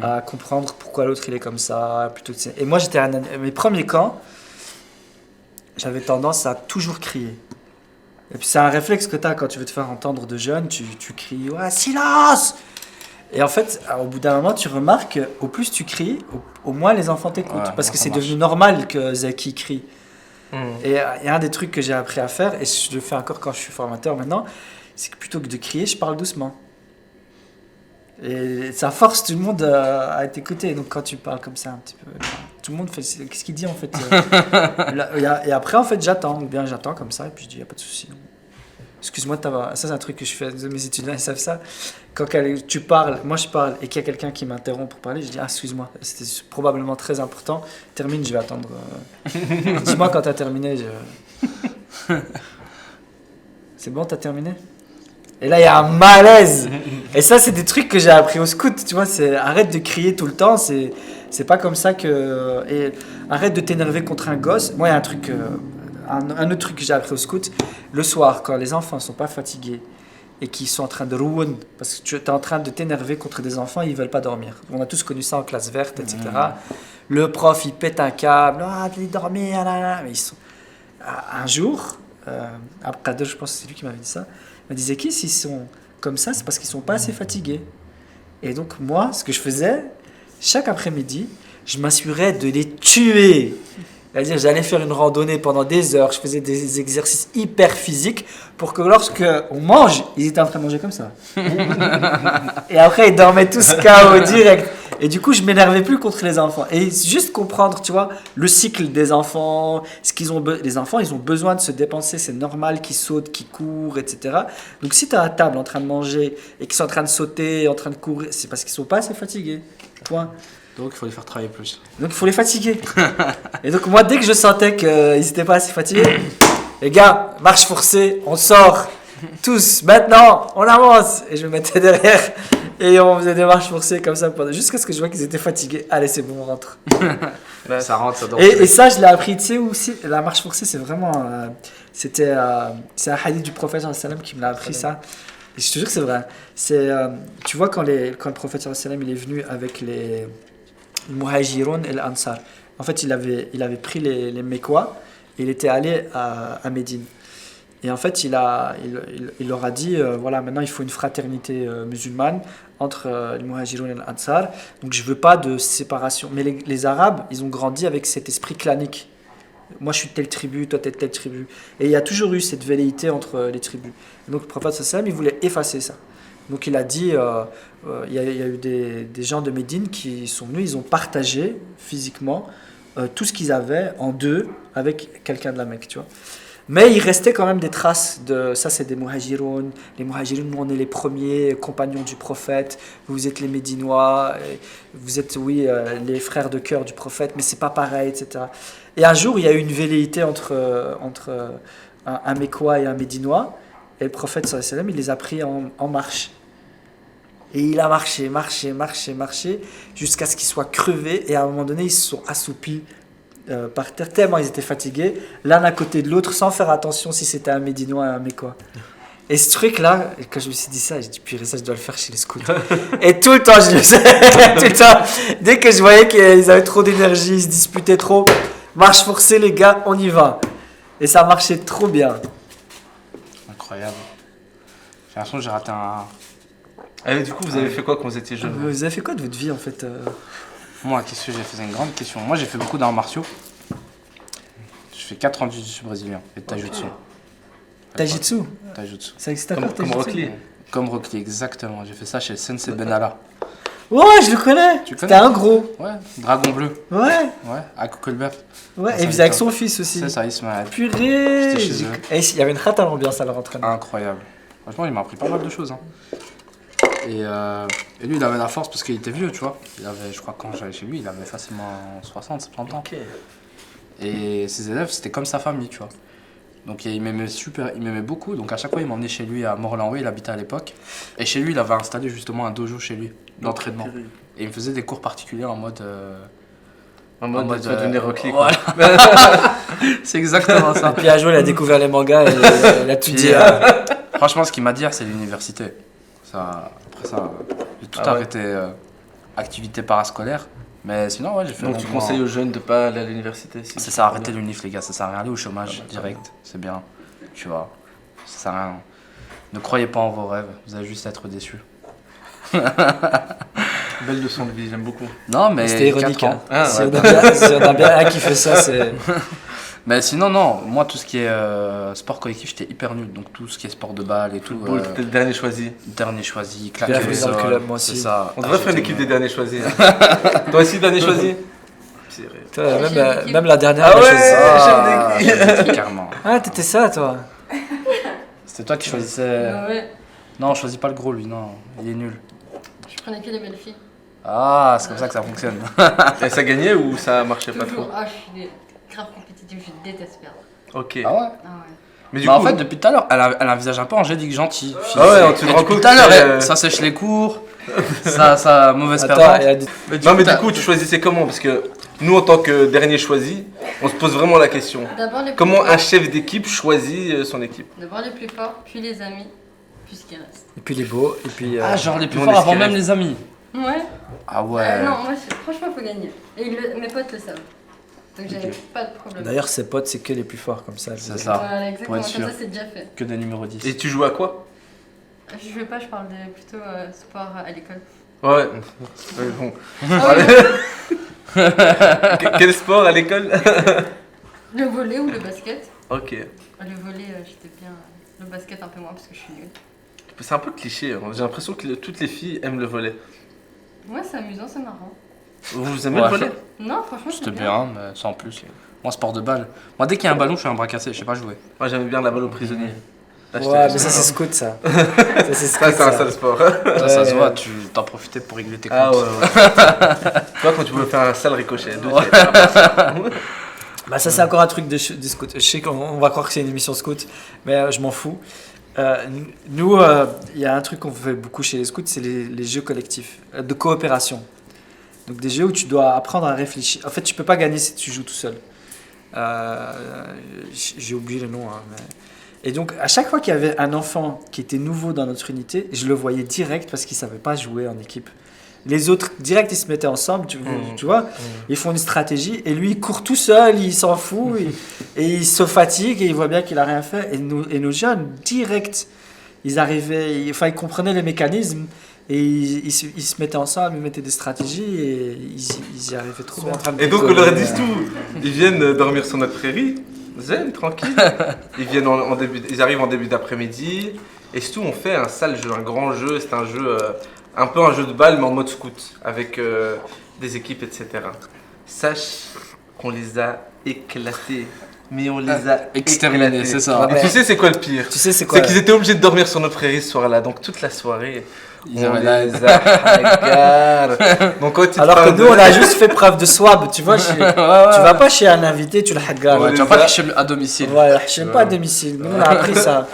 à comprendre pourquoi l'autre il est comme ça. Plutôt que Et moi, mes premiers camps, j'avais tendance à toujours crier. Et puis c'est un réflexe que tu as quand tu veux te faire entendre de jeunes, tu cries ouais, silence. Et en fait, au bout d'un moment, tu remarques qu'au plus tu cries, au moins les enfants t'écoutent. Ouais, parce que ça c'est marche. devenu normal que Zaki crie. Mm. Et un des trucs que j'ai appris à faire, et je le fais encore quand je suis formateur maintenant, c'est que plutôt que de crier, je parle doucement. Et ça force tout le monde à t'écouter. Donc quand tu parles comme ça un petit peu, tout le monde fait qu'est-ce qu'il dit en fait. Et après en fait j'attends, ou bien j'attends comme ça, et puis je dis y a pas de souci. Excuse-moi, ça c'est un truc que je fais, mes étudiants ils savent ça. Quand tu parles, moi je parle, et qu'il y a quelqu'un qui m'interrompt pour parler, je dis ah excuse-moi, c'était probablement très important. Termine, je vais attendre. Dis-moi quand t'as terminé. C'est bon, t'as terminé? Et là, il y a un malaise. Et ça, c'est des trucs que j'ai appris au scout. Tu vois, c'est arrête de crier tout le temps. C'est pas comme ça que. Et arrête de t'énerver contre un gosse. Moi, il y a un truc, un autre truc que j'ai appris au scout. Le soir, quand les enfants sont pas fatigués et qu'ils sont en train de rouer, parce que tu es en train de t'énerver contre des enfants, ils veulent pas dormir. On a tous connu ça en classe verte, etc. Le prof, il pète un câble. Ah, tu dormir, là, là. Mais ils sont. Un jour, Abkader, je pense que c'est lui qui m'avait dit ça. Il me disait qu'ils s'ils sont comme ça, c'est parce qu'ils sont pas assez fatigués. Et donc moi, ce que je faisais, chaque après-midi, je m'assurais de les tuer. C'est-à-dire, j'allais faire une randonnée pendant des heures, je faisais des exercices hyper physiques pour que lorsque on mange, ils étaient en train de manger comme ça. Et après, ils dormaient tous KO direct. Et du coup, je m'énervais plus contre les enfants. Et juste comprendre, tu vois, le cycle des enfants, ce qu'ils ont les enfants, ils ont besoin de se dépenser, c'est normal qu'ils sautent, qu'ils courent, etc. Donc si tu es à table en train de manger et qu'ils sont en train de sauter, en train de courir, c'est parce qu'ils sont pas assez fatigués. Point. Donc il faut les faire travailler plus. Donc il faut les fatiguer. Et donc moi, dès que je sentais qu'ils n'étaient pas assez fatigués, les gars, marche forcée, on sort. Tous, maintenant, on avance. Et je me mettais derrière et on faisait des marches forcées comme ça jusqu'à ce que je vois qu'ils étaient fatigués. Allez, c'est bon, on rentre. Ça rentre, ça dort. Et ça, je l'ai appris, tu sais, aussi, la marche forcée, c'est vraiment. C'est un hadith du prophète sallallahu alayhi wa sallam qui me l'a appris ça. Et je te jure que c'est vrai. Tu vois, quand le prophète sallallahu alayhi wa sallam il est venu avec les Muhajiroun et l'Ansar, en fait, il avait pris les Mécois et il était allé à Médine. Et en fait, il leur a dit, voilà, maintenant il faut une fraternité musulmane entre les Muhajiroun et l'Ansar. Donc je veux pas de séparation. Mais les Arabes, ils ont grandi avec cet esprit clanique. Moi je suis de telle tribu, toi t'es de telle tribu. Et il y a toujours eu cette velléité entre les tribus. Et donc le prophète sallam, il voulait effacer ça. Donc il a dit, il y a eu des gens de Médine qui sont venus, ils ont partagé physiquement tout ce qu'ils avaient en deux avec quelqu'un de la Mecque, tu vois. Mais il restait quand même des traces de ça, c'est des Muhajiroun. Les Muhajiroun, nous on est les premiers compagnons du prophète. Vous êtes les Médinois. Vous êtes, oui, les frères de cœur du prophète, mais c'est pas pareil, etc. Et un jour, il y a eu une velléité entre un Mécois et un Médinois. Et le prophète sallallahu alayhi wa sallam, il les a pris en marche. Et il a marché, jusqu'à ce qu'ils soient crevés. Et à un moment donné, ils se sont assoupis par terre, tellement ils étaient fatigués, l'un à côté de l'autre, sans faire attention si c'était un Médinois et un Mécois. Et ce truc-là, quand je me suis dit ça, j'ai dit, purée, ça, je dois le faire chez les scouts. Et tout le temps, je le faisais. Tout le temps. Dès que je voyais qu'ils avaient trop d'énergie, ils se disputaient trop, marche forcée, les gars, on y va. Et ça marchait trop bien. Incroyable. J'ai l'impression que j'ai raté un. Et du coup, vous avez fait quoi quand vous étiez jeune? Vous avez fait quoi de votre vie, en fait Moi, qu'est-ce que j'ai fait? C'est une grande question. Moi, j'ai fait beaucoup d'arts martiaux. Je fais 4 ans de jiu-jitsu brésilien et de taijutsu. Taijutsu. Taijutsu. Ça existe encore, Comme taijutsu Rock Lee. Comme Rock Lee, exactement. J'ai fait ça chez Sensei Benalla. Ouais, je le connais. Tu C'était connais un gros. Ouais, Dragon Bleu. Ouais, Ouais, à Kukelberg. ouais. Ça, Et il faisait ça avec m'étonne. son fils aussi. C'est ça, Ismaël. Purée. J'étais chez eux. Et il y avait une rate à l'ambiance à leur entraînement. Incroyable. Franchement, il m'a appris pas mal de choses. Hein. Et lui, il avait la force parce qu'il était vieux, tu vois. Il avait, je crois, quand j'allais chez lui, il avait facilement 60, 70 ans. Ok. Et ses élèves, c'était comme sa famille, tu vois. Donc il m'aimait beaucoup. Donc à chaque fois, il m'emmenait chez lui à Morlanway, il habitait à l'époque. Et chez lui, il avait installé justement un dojo chez lui, d'entraînement. Et il me faisait des cours particuliers en mode. En mode, tu vas devenir Rock Lee, quoi. Voilà. C'est exactement ça. Et puis un jour, il a découvert les mangas et il a tout Puis, dit. franchement, ce qu'il m'a dit, c'est l'université. Après ça, j'ai tout Ah ouais. arrêté activité parascolaire. Mais sinon, ouais, j'ai fait Donc tu longuement- conseilles aux jeunes de pas aller à l'université si C'est ça, arrêtez l'unif, les gars. Ça sert à rien aller au chômage direct. C'est bien. Tu vois. Ça sert à rien. Ne croyez pas en vos rêves. Vous allez juste être déçus. Belle leçon de vie, j'aime beaucoup. Non, mais. C'était ironique. 4 ans. Hein. Ah, Si ouais. on a bien un qui fait ça, c'est. Mais sinon, non. Moi, tout ce qui est sport collectif, j'étais hyper nul. Donc, tout ce qui est sport de balle et tout. Football, t'es le dernier choisi. Dernier choisi, claqué Bienvenue au dans le sol, club, moi c'est aussi. ça. On devrait Ah, faire une j'étais équipe des nul. derniers choisis. Toi aussi, dernier choisi. Pire. Toi, Ouais, même, j'ai une équipe. même la dernière, Ah elle a ouais. choisi. Ah, j'étais carrément. Ah, t'étais ça, toi. C'était toi qui choisissais. Ouais, Non, on choisit pas le gros, lui, non. Il est nul. je prenais que les belles filles. Ah, c'est comme ça que ça fonctionne. Et ça gagnait ou ça marchait pas trop? Toujours. Ah, je suis grave compétitive, je déteste perdre. Ok. Ah ouais. Ah ouais. Mais du Bah, coup, en fait, depuis tout à l'heure, elle a un visage un peu angélique, gentil. Ah ouais, tu te Et rends depuis compte tout à l'heure, que elle- ça sèche les cours, ça mauvaise Attends, perdante. elle a dit- non mais t'as- du coup, tu choisissais comment? Parce que nous, en tant que dernier choisi, on se pose vraiment la question. D'abord les plus Comment forts, un chef d'équipe choisit son équipe? d'abord les plus forts, puis les amis, puis ce qui reste. Et puis les beaux, et puis. Ah, genre les plus nous, on forts est avant scarés. même les amis. Ouais. Ah ouais. Non, moi, franchement, faut gagner. Et mes potes le savent. Donc j'ai pas de problème. D'ailleurs, ses potes, c'est que les plus forts comme ça. je C'est vous ai ça. Voilà, exactement, être comme sûr. ça c'est déjà fait. Que des numéros 10. Et tu joues à quoi? Je fais pas, je parle plutôt sport à l'école. Ouais. Bon. Ah oui, Quel sport à l'école? le volley ou le basket. Ok. Le volley, j'étais bien. Le basket, un peu moins parce que je suis nulle. C'est un peu cliché. Hein. J'ai l'impression que toutes les filles aiment le volley. Ouais, c'est amusant, c'est marrant. Vous aimez Ouais. le volley? Non, franchement, C'était c'est bien, mais sans plus. Moi, sport de balle. Moi, dès qu'il y a un ballon, je fais un bras cassé. Je sais pas jouer. Moi, j'aimais bien la balle aux prisonniers. Là, j'étais- Ouais, mais ça, c'est scout, ça. Ça, c'est Ça, scout. c'est un sale sport. Ça se Ouais. voit, tu t'en profitais pour régler tes comptes. Ah ouais, ouais. Toi, quand tu veux faire un sale ricochet, deux têtes. Bah, ça, c'est encore un truc de scout. Je sais qu'on va croire que c'est une émission scout, mais je m'en fous. Nous, il y a un truc qu'on fait beaucoup chez les scouts, c'est les jeux collectifs, de coopération. Donc des jeux où tu dois apprendre à réfléchir. En fait, tu peux pas gagner si tu joues tout seul. J'ai oublié le nom. Hein, mais... Et donc, à chaque fois qu'il y avait un enfant qui était nouveau dans notre unité, je le voyais direct parce qu'il savait pas jouer en équipe. Les autres, direct, ils se mettaient ensemble, tu vois. Ils font une stratégie et lui, il court tout seul, il s'en fout et il se fatigue et il voit bien qu'il a rien fait. Et nos jeunes, direct, ils arrivaient, ils comprenaient les mécanismes et ils se mettaient ensemble, ils mettaient des stratégies et ils y arrivaient trop bien. Et donc, on leur dit tout. Ils viennent dormir sur notre prairie, zen, tranquille. Ils viennent ils arrivent en début d'après-midi. Et surtout, on fait un sale jeu, un grand jeu. C'est un jeu, un peu un jeu de balle, mais en mode scout, avec des équipes, etc. Sache qu'on les a éclatés. Mais on les a Exterminés, éclatés. c'est ça. Et tu sais, c'est quoi le pire? Tu sais, c'est quoi C'est qu'ils étaient obligés de dormir sur notre prairie ce soir-là. Donc, toute la soirée, Ils on avaient les a hagards. Donc, quand tu te Alors que parles nous, de- on a juste fait preuve de swab, tu vois. Tu vas pas chez un invité, tu le hagar. Ouais, tu vas les pas a- tricher à domicile. Ouais, je sais pas à domicile. Nous, on a appris ça.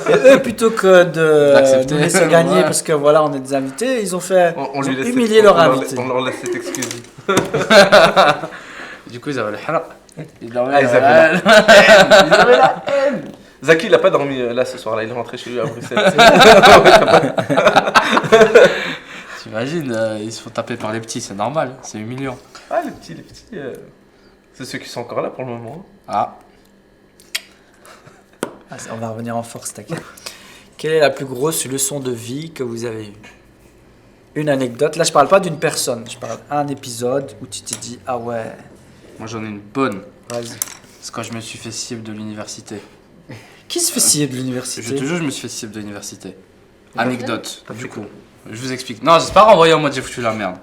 Et eux, plutôt que de D'accepter. nous laisser gagner Ouais. parce que voilà, on est des invités, ils ont fait. on ils lui ont laisse humilié leur invité. On leur laisse cette excuse. Du coup, ils avaient le haraq. Ils dormaient Ah, ils avaient la- Ils avaient la haine. Zaki, il a pas dormi là ce soir-là, il est rentré chez lui à Bruxelles. T'imagines, ils se font taper par les petits, c'est normal, c'est humiliant. Ah, les petits, c'est ceux qui sont encore là pour le moment. Ah, On va revenir en force, t'inquiète. Quelle est la plus grosse leçon de vie que vous avez eue? Une anecdote. Là, je parle pas d'une personne, je parle d'un épisode où tu t'es dit ah ouais, moi j'en ai une bonne. vas-y. C'est quand je me suis fait cible de l'université. Qui se fait scier de Je te l'université? jure, je me suis fait cible de l'université. Anecdote, du coup. Je vous explique. Non, j'espère renvoyer en mode j'ai foutu la merde.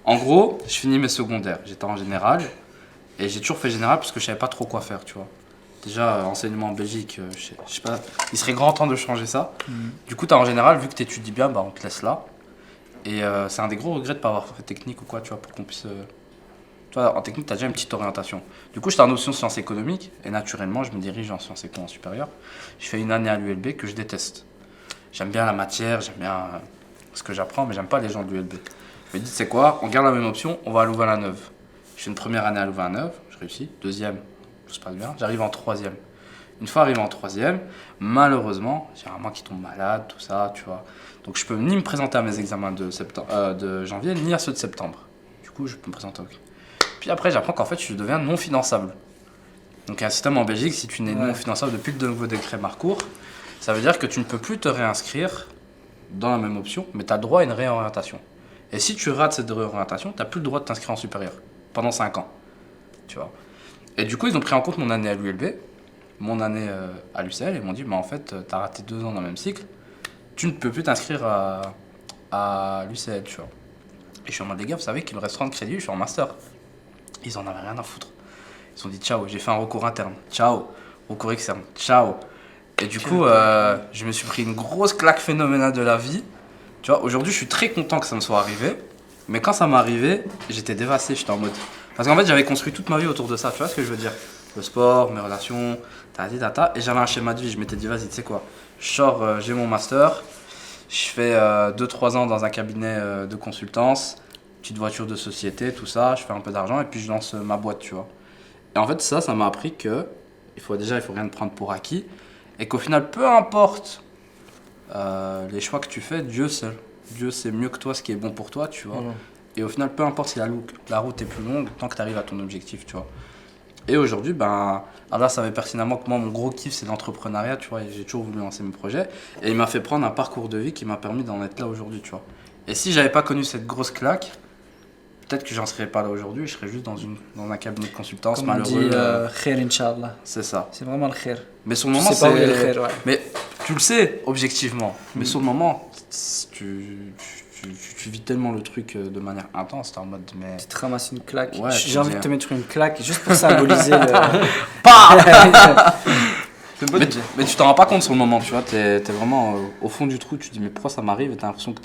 En gros, je finis mes secondaires. J'étais en général. Et j'ai toujours fait général parce que je savais pas trop quoi faire, tu vois. Déjà, enseignement en Belgique, je sais pas. Il serait grand temps de changer ça. Du coup, t'as en général, vu que t'étudies bien, bah on te laisse là. Et c'est un des gros regrets de pas avoir fait technique ou quoi, tu vois, pour qu'on puisse. Tu vois, en technique, t'as déjà une petite orientation. Du coup, j'étais en option sciences économiques. Et naturellement, je me dirige en sciences éco en supérieur. Je fais une année à l'ULB que je déteste. J'aime bien la matière, j'aime bien ce que j'apprends, mais j'aime pas les gens de l'ULB. Je me dis, c'est quoi, on garde la même option, on va à Louvain-la-Neuve. Je fais une première année à Louvain-la-Neuve, je réussis. Deuxième, tout se passe bien. J'arrive en troisième. Une fois arrivé en troisième, malheureusement, j'ai un mois qui tombe malade, tout ça, tu vois. Donc je peux ni me présenter à mes examens de janvier, ni à ceux de septembre. Du coup, je peux me présenter aucun. Puis après, j'apprends qu'en fait, je deviens non finançable. Donc il y a un système en Belgique, si tu n'es non finançable depuis le nouveau décret Marcourt, ça veut dire que tu ne peux plus te réinscrire dans la même option, mais tu as le droit à une réorientation. Et si tu rates cette réorientation, tu n'as plus le droit de t'inscrire en supérieur pendant 5 ans. Tu vois. Et du coup, ils ont pris en compte mon année à l'ULB, mon année à l'UCL, et ils m'ont dit, bah, en fait, tu as raté 2 ans dans le même cycle, tu ne peux plus t'inscrire à l'UCL, tu vois. Et je suis en mode, les gars, vous savez qu'il me reste 30 crédits, je suis en master. Ils en avaient rien à foutre. Ils se sont dit, ciao, j'ai fait un recours interne, ciao, recours externe, ciao. Et du coup, je me suis pris une grosse claque phénoménale de la vie. Tu vois, aujourd'hui, je suis très content que ça me soit arrivé. Mais quand ça m'est arrivé, j'étais dévasté, j'étais en mode... Parce qu'en fait, j'avais construit toute ma vie autour de ça, tu vois ce que je veux dire? Le sport, mes relations, et j'avais un schéma de vie. Je m'étais dit, vas-y, tu sais quoi? Je sors, j'ai mon master, je fais 2-3 ans dans un cabinet de consultance, petite voiture de société, tout ça, je fais un peu d'argent et puis je lance ma boîte, tu vois. Et en fait, ça m'a appris que il faut rien prendre pour acquis. Et qu'au final, peu importe les choix que tu fais, Dieu seul. Dieu sait mieux que toi ce qui est bon pour toi, tu vois. Et au final, peu importe si la route est plus longue, tant que tu arrives à ton objectif, tu vois. Et aujourd'hui, ben, Allah savait pertinemment que moi, mon gros kiff, c'est l'entrepreneuriat, tu vois. Et j'ai toujours voulu lancer mes projets. Et il m'a fait prendre un parcours de vie qui m'a permis d'en être là aujourd'hui, tu vois. Et si j'avais pas connu cette grosse claque, peut-être que j'en serais pas là aujourd'hui, je serais juste dans un cabinet de consultance, Comme malheureux. on dit, khair, Inch'Allah. C'est ça. C'est vraiment le khair. Mais sur le moment, Je sais pas où est le khair, ouais. Mais tu le sais, objectivement. Mais sur le moment, tu vis tellement le truc de manière intense, t'es en mode... Mais... Tu te ramasses une claque. Ouais, J'ai envie de te mettre une claque juste pour symboliser le... mais tu t'en rends pas compte sur le moment, tu vois. T'es vraiment au fond du trou, tu te dis mais pourquoi ça m'arrive? Et t'as l'impression que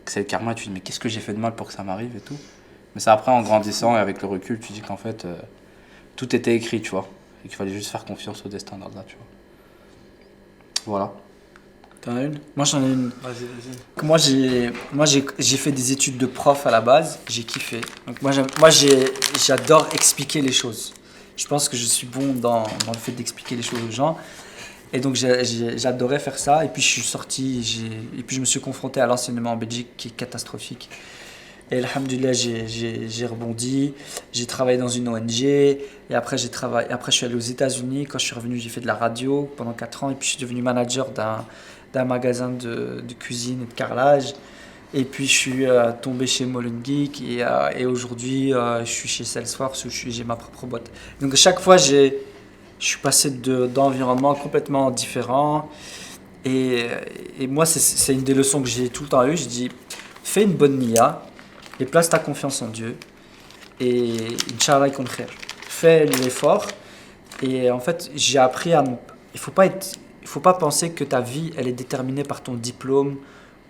c'est le karma, et tu te dis mais qu'est-ce que j'ai fait de mal pour que ça m'arrive et tout. Mais c'est après, en grandissant et avec le recul, tu dis qu'en fait, tout était écrit, tu vois. Et qu'il fallait juste faire confiance au destin d'Allah, tu vois. Voilà. T'en as une? Moi j'en ai une. Vas-y. Moi j'ai fait des études de prof à la base, j'ai kiffé. Donc j'adore expliquer les choses. Je pense que je suis bon dans le fait d'expliquer les choses aux gens. Et donc j'adorais faire ça. Et puis je suis sorti, et puis je me suis confronté à l'enseignement en Belgique qui est catastrophique. Et alhamdoulilah, j'ai rebondi, j'ai travaillé dans une ONG, et après je suis allé aux États-Unis. Quand je suis revenu, j'ai fait de la radio pendant 4 ans, et puis je suis devenu manager d'un magasin de cuisine et de carrelage. Et puis je suis tombé chez Molengeek, et aujourd'hui je suis chez Salesforce où j'ai ma propre boîte. Donc à chaque fois, je suis passé d'environnements complètement différents. Et moi, c'est une des leçons que j'ai tout le temps eues. Je dis, fais une bonne niya. Et place ta confiance en Dieu. Et Inch'Allah, il khair. Fais l'effort. Et en fait, j'ai appris à... Il faut pas penser que ta vie, elle est déterminée par ton diplôme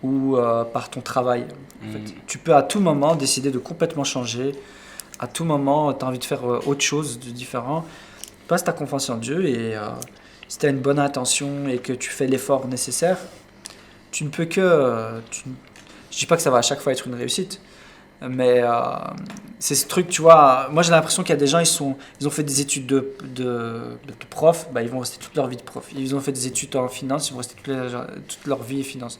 ou par ton travail. En fait, tu peux à tout moment décider de complètement changer. À tout moment, tu as envie de faire autre chose de différent. Place ta confiance en Dieu. Et si tu as une bonne intention et que tu fais l'effort nécessaire, tu ne peux que... je dis pas que ça va à chaque fois être une réussite. Mais c'est ce truc, tu vois. Moi, j'ai l'impression qu'il y a des gens, ils ont fait des études de prof, bah, ils vont rester toute leur vie de prof. Ils ont fait des études en finance, ils vont rester toute leur vie en finance.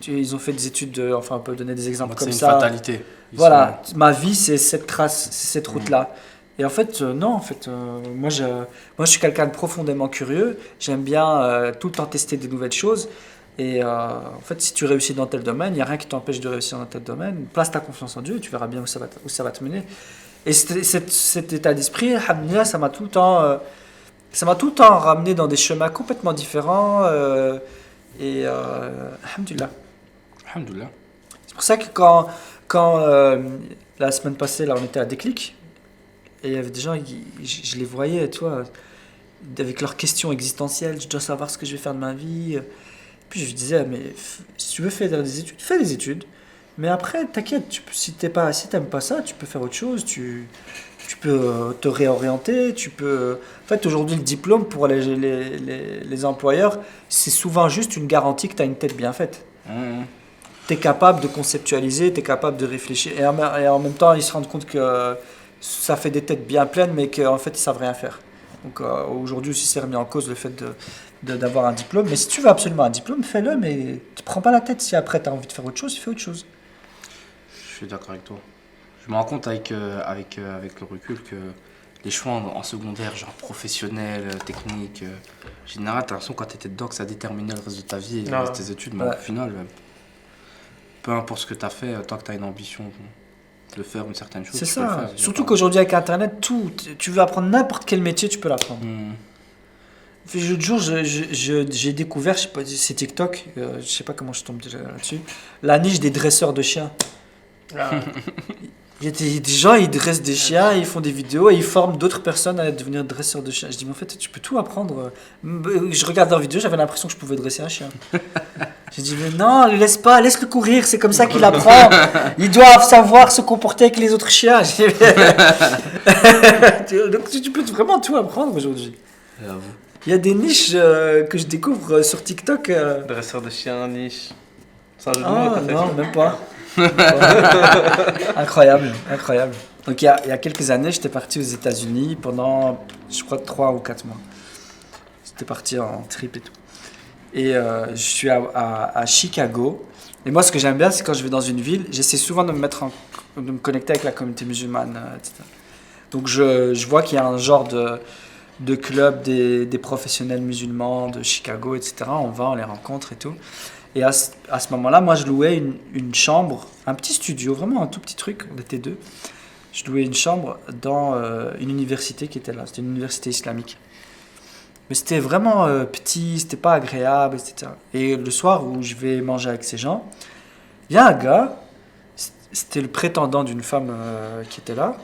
Ils ont fait des études, enfin, on peut donner des exemples comme ça. C'est une fatalité. Voilà, ma vie, c'est cette trace, c'est cette route-là. Et en fait, non, en fait, moi, je suis quelqu'un de profondément curieux. J'aime bien tout le temps tester des nouvelles choses. Et en fait, si tu réussis dans tel domaine, il n'y a rien qui t'empêche de réussir dans tel domaine. Place ta confiance en Dieu et tu verras bien où ça va te mener. Et cet état d'esprit, alhamdoulilah, ça m'a tout le temps ramené dans des chemins complètement différents. Et alhamdoulilah. Alhamdoulilah. C'est pour ça que quand la semaine passée, là, on était à Déclic, et il y avait des gens, je les voyais, tu vois, avec leurs questions existentielles, je dois savoir ce que je vais faire de ma vie. Puis je disais, mais si tu veux faire des études, fais des études. Mais après, t'inquiète, si t'aimes pas ça, tu peux faire autre chose, tu peux te réorienter, tu peux... En fait, aujourd'hui, le diplôme, pour les employeurs, c'est souvent juste une garantie que tu as une tête bien faite. Tu es capable de conceptualiser, tu es capable de réfléchir. Et en même temps, ils se rendent compte que ça fait des têtes bien pleines, mais qu'en fait, ils savent rien faire. Donc aujourd'hui aussi, c'est remis en cause le fait d'avoir un diplôme. Mais si tu veux absolument un diplôme, fais-le, mais tu prends pas la tête. Si après, tu as envie de faire autre chose, fais autre chose. Je suis d'accord avec toi. Je me rends compte avec le recul que les choix en secondaire, genre professionnel, technique, en général, t'as l'impression que quand t'étais dedans que ça déterminait le reste de ta vie et le reste de tes études. Mais au final, peu importe ce que t'as fait, tant que t'as une ambition de faire une certaine chose, c'est tu ça. peux le faire. Surtout qu'aujourd'hui, avec Internet, tu veux apprendre n'importe quel métier, tu peux l'apprendre. L'autre jour, j'ai découvert, je sais pas, c'est TikTok, je sais pas comment je tombe déjà là-dessus, la niche des dresseurs de chiens. Il y a des gens, ils dressent des chiens, ils font des vidéos et ils forment d'autres personnes à devenir dresseurs de chiens. Je dis, mais en fait, tu peux tout apprendre. Je regarde leur vidéo, j'avais l'impression que je pouvais dresser un chien. J'ai dit, mais non, laisse-le courir, c'est comme ça qu'il apprend. Ils doivent savoir se comporter avec les autres chiens. Donc tu peux vraiment tout apprendre aujourd'hui. Il y a des niches que je découvre sur TikTok. Dresseur de chiens, niche. Sans jeu de mots, t'as fait non, ça. même pas. Incroyable. Donc il y a quelques années, j'étais parti aux États-Unis pendant, je crois, 3 ou 4 mois. J'étais parti en trip et tout. Et je suis à Chicago. Et moi, ce que j'aime bien, c'est quand je vais dans une ville, j'essaie souvent de me connecter avec la communauté musulmane, etc. Donc je vois qu'il y a un genre de club des professionnels musulmans de Chicago, etc. On les rencontre et tout. Et à ce moment-là, moi, je louais une chambre, un petit studio, vraiment un tout petit truc, on était 2. Je louais une chambre dans une université qui était là, c'était une université islamique. Mais c'était vraiment petit, c'était pas agréable, etc. Et le soir où je vais manger avec ces gens, il y a un gars, c'était le prétendant d'une femme qui était là.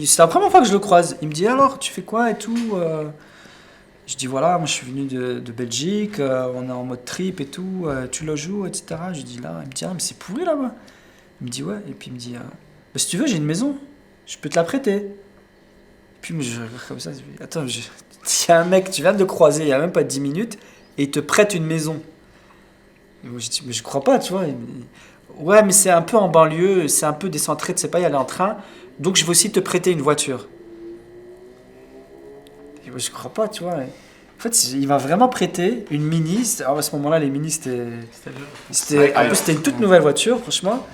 C'est la première fois que je le croise. Il me dit, alors, tu fais quoi et tout Je dis, voilà, moi je suis venu de Belgique, on est en mode trip et tout, tu loges où, etc. Je dis, là, il me dit, ah, mais c'est pourri là-bas. Il me dit, ouais, et puis il me dit, bah, si tu veux, j'ai une maison, je peux te la prêter. Et puis je regarde comme ça, je dis, attends, il y a un mec, tu viens de le croiser il n'y a même pas 10 minutes, et il te prête une maison. Et moi, je dis, mais je crois pas, tu vois. Il me dit, ouais, mais c'est un peu en banlieue, c'est un peu décentré, tu sais pas y aller en train, donc je vais aussi te prêter une voiture. Et moi, je crois pas, tu vois. En fait, il m'a vraiment prêté une Mini. Alors à ce moment-là, les Mini, c'était une toute nouvelle voiture, franchement.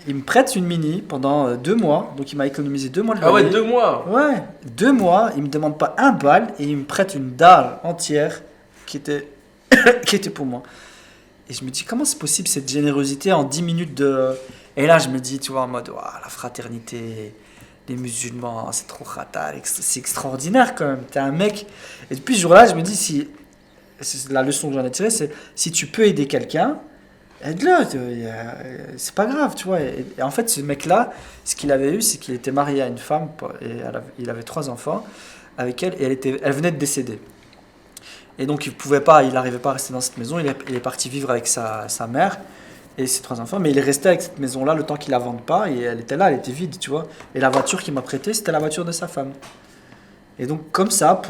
Il me prête une Mini pendant 2 mois, donc il m'a économisé 2 mois de loyer. Ah ouais, 2 mois. Ouais, 2 mois, il me demande pas un bal et il me prête une dalle entière qui était, qui était pour moi. Et je me dis, comment c'est possible cette générosité en 10 minutes de... Et là, je me dis, tu vois, en mode, wow, la fraternité, les musulmans, c'est trop rata, c'est extraordinaire quand même. T'es un mec. Et depuis ce jour-là, je me dis, la leçon que j'en ai tirée, c'est si tu peux aider quelqu'un, aide-le. C'est pas grave, tu vois. Et en fait, ce mec-là, ce qu'il avait eu, c'est qu'il était marié à une femme, et il avait 3 enfants avec elle, et elle venait de décéder. Et donc, il n'arrivait pas à rester dans cette maison. Il est parti vivre avec sa mère et ses 3 enfants. Mais il est resté avec cette maison-là le temps qu'il la vende pas. Et elle était là, elle était vide, tu vois. Et la voiture qu'il m'a prêtée, c'était la voiture de sa femme. Et donc, comme ça,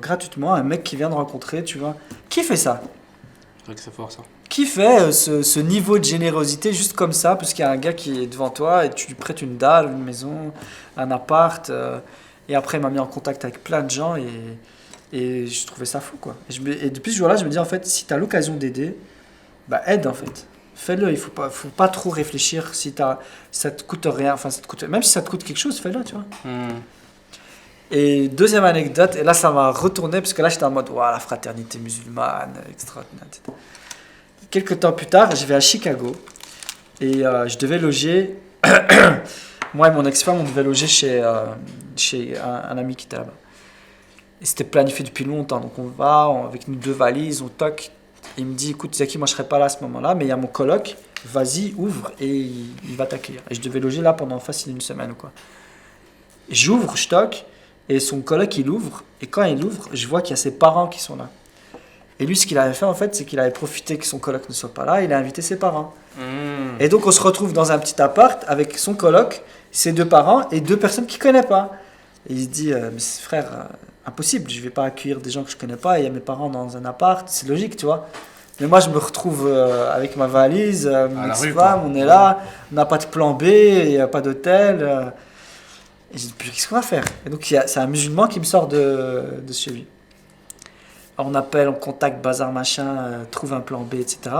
gratuitement, un mec qui vient de rencontrer, tu vois. Qui fait ça ? C'est vrai que c'est fort, ça. Qui fait ce niveau de générosité juste comme ça, parce qu'il y a un gars qui est devant toi et tu lui prêtes une dalle, une maison, un appart. Et après, il m'a mis en contact avec plein de gens et je trouvais ça fou, quoi. Et depuis ce jour-là, je me dis, en fait, si tu as l'occasion d'aider, bah aide, en fait. Fais-le, il faut pas trop réfléchir si ça te coûte rien, même si ça te coûte quelque chose, fais-le, tu vois. Et deuxième anecdote, et là, ça m'a retourné, parce que là, j'étais en mode, waouh, la fraternité musulmane, extraordinaire. Quelques temps plus tard, je vais à Chicago, et je devais loger, moi et mon ex-femme, on devait loger chez un ami qui était là-bas. Et c'était planifié depuis longtemps. Donc on va avec nos 2 valises, on toque. Et il me dit, écoute, Zaki, moi je serai pas là à ce moment-là, mais il y a mon coloc, vas-y, ouvre et il va t'accueillir. Et je devais loger là pendant facile une semaine ou quoi. J'ouvre, je toque, et son coloc il ouvre, et quand il ouvre, je vois qu'il y a ses parents qui sont là. Et lui, ce qu'il avait fait en fait, c'est qu'il avait profité que son coloc ne soit pas là, il a invité ses parents. Et donc on se retrouve dans un petit appart avec son coloc, ses 2 parents et 2 personnes qu'il ne connaît pas. Et il se dit, mais frère, impossible, je ne vais pas accueillir des gens que je ne connais pas, il y a mes parents dans un appart, c'est logique, tu vois. Mais moi je me retrouve avec ma valise, mon ex-femme, on est là, on n'a pas de plan B, il n'y a pas d'hôtel. Et je dis, qu'est-ce qu'on va faire? Et donc c'est un musulman qui me sort de chez lui. Alors, on appelle, on contacte, bazar machin, trouve un plan B, etc.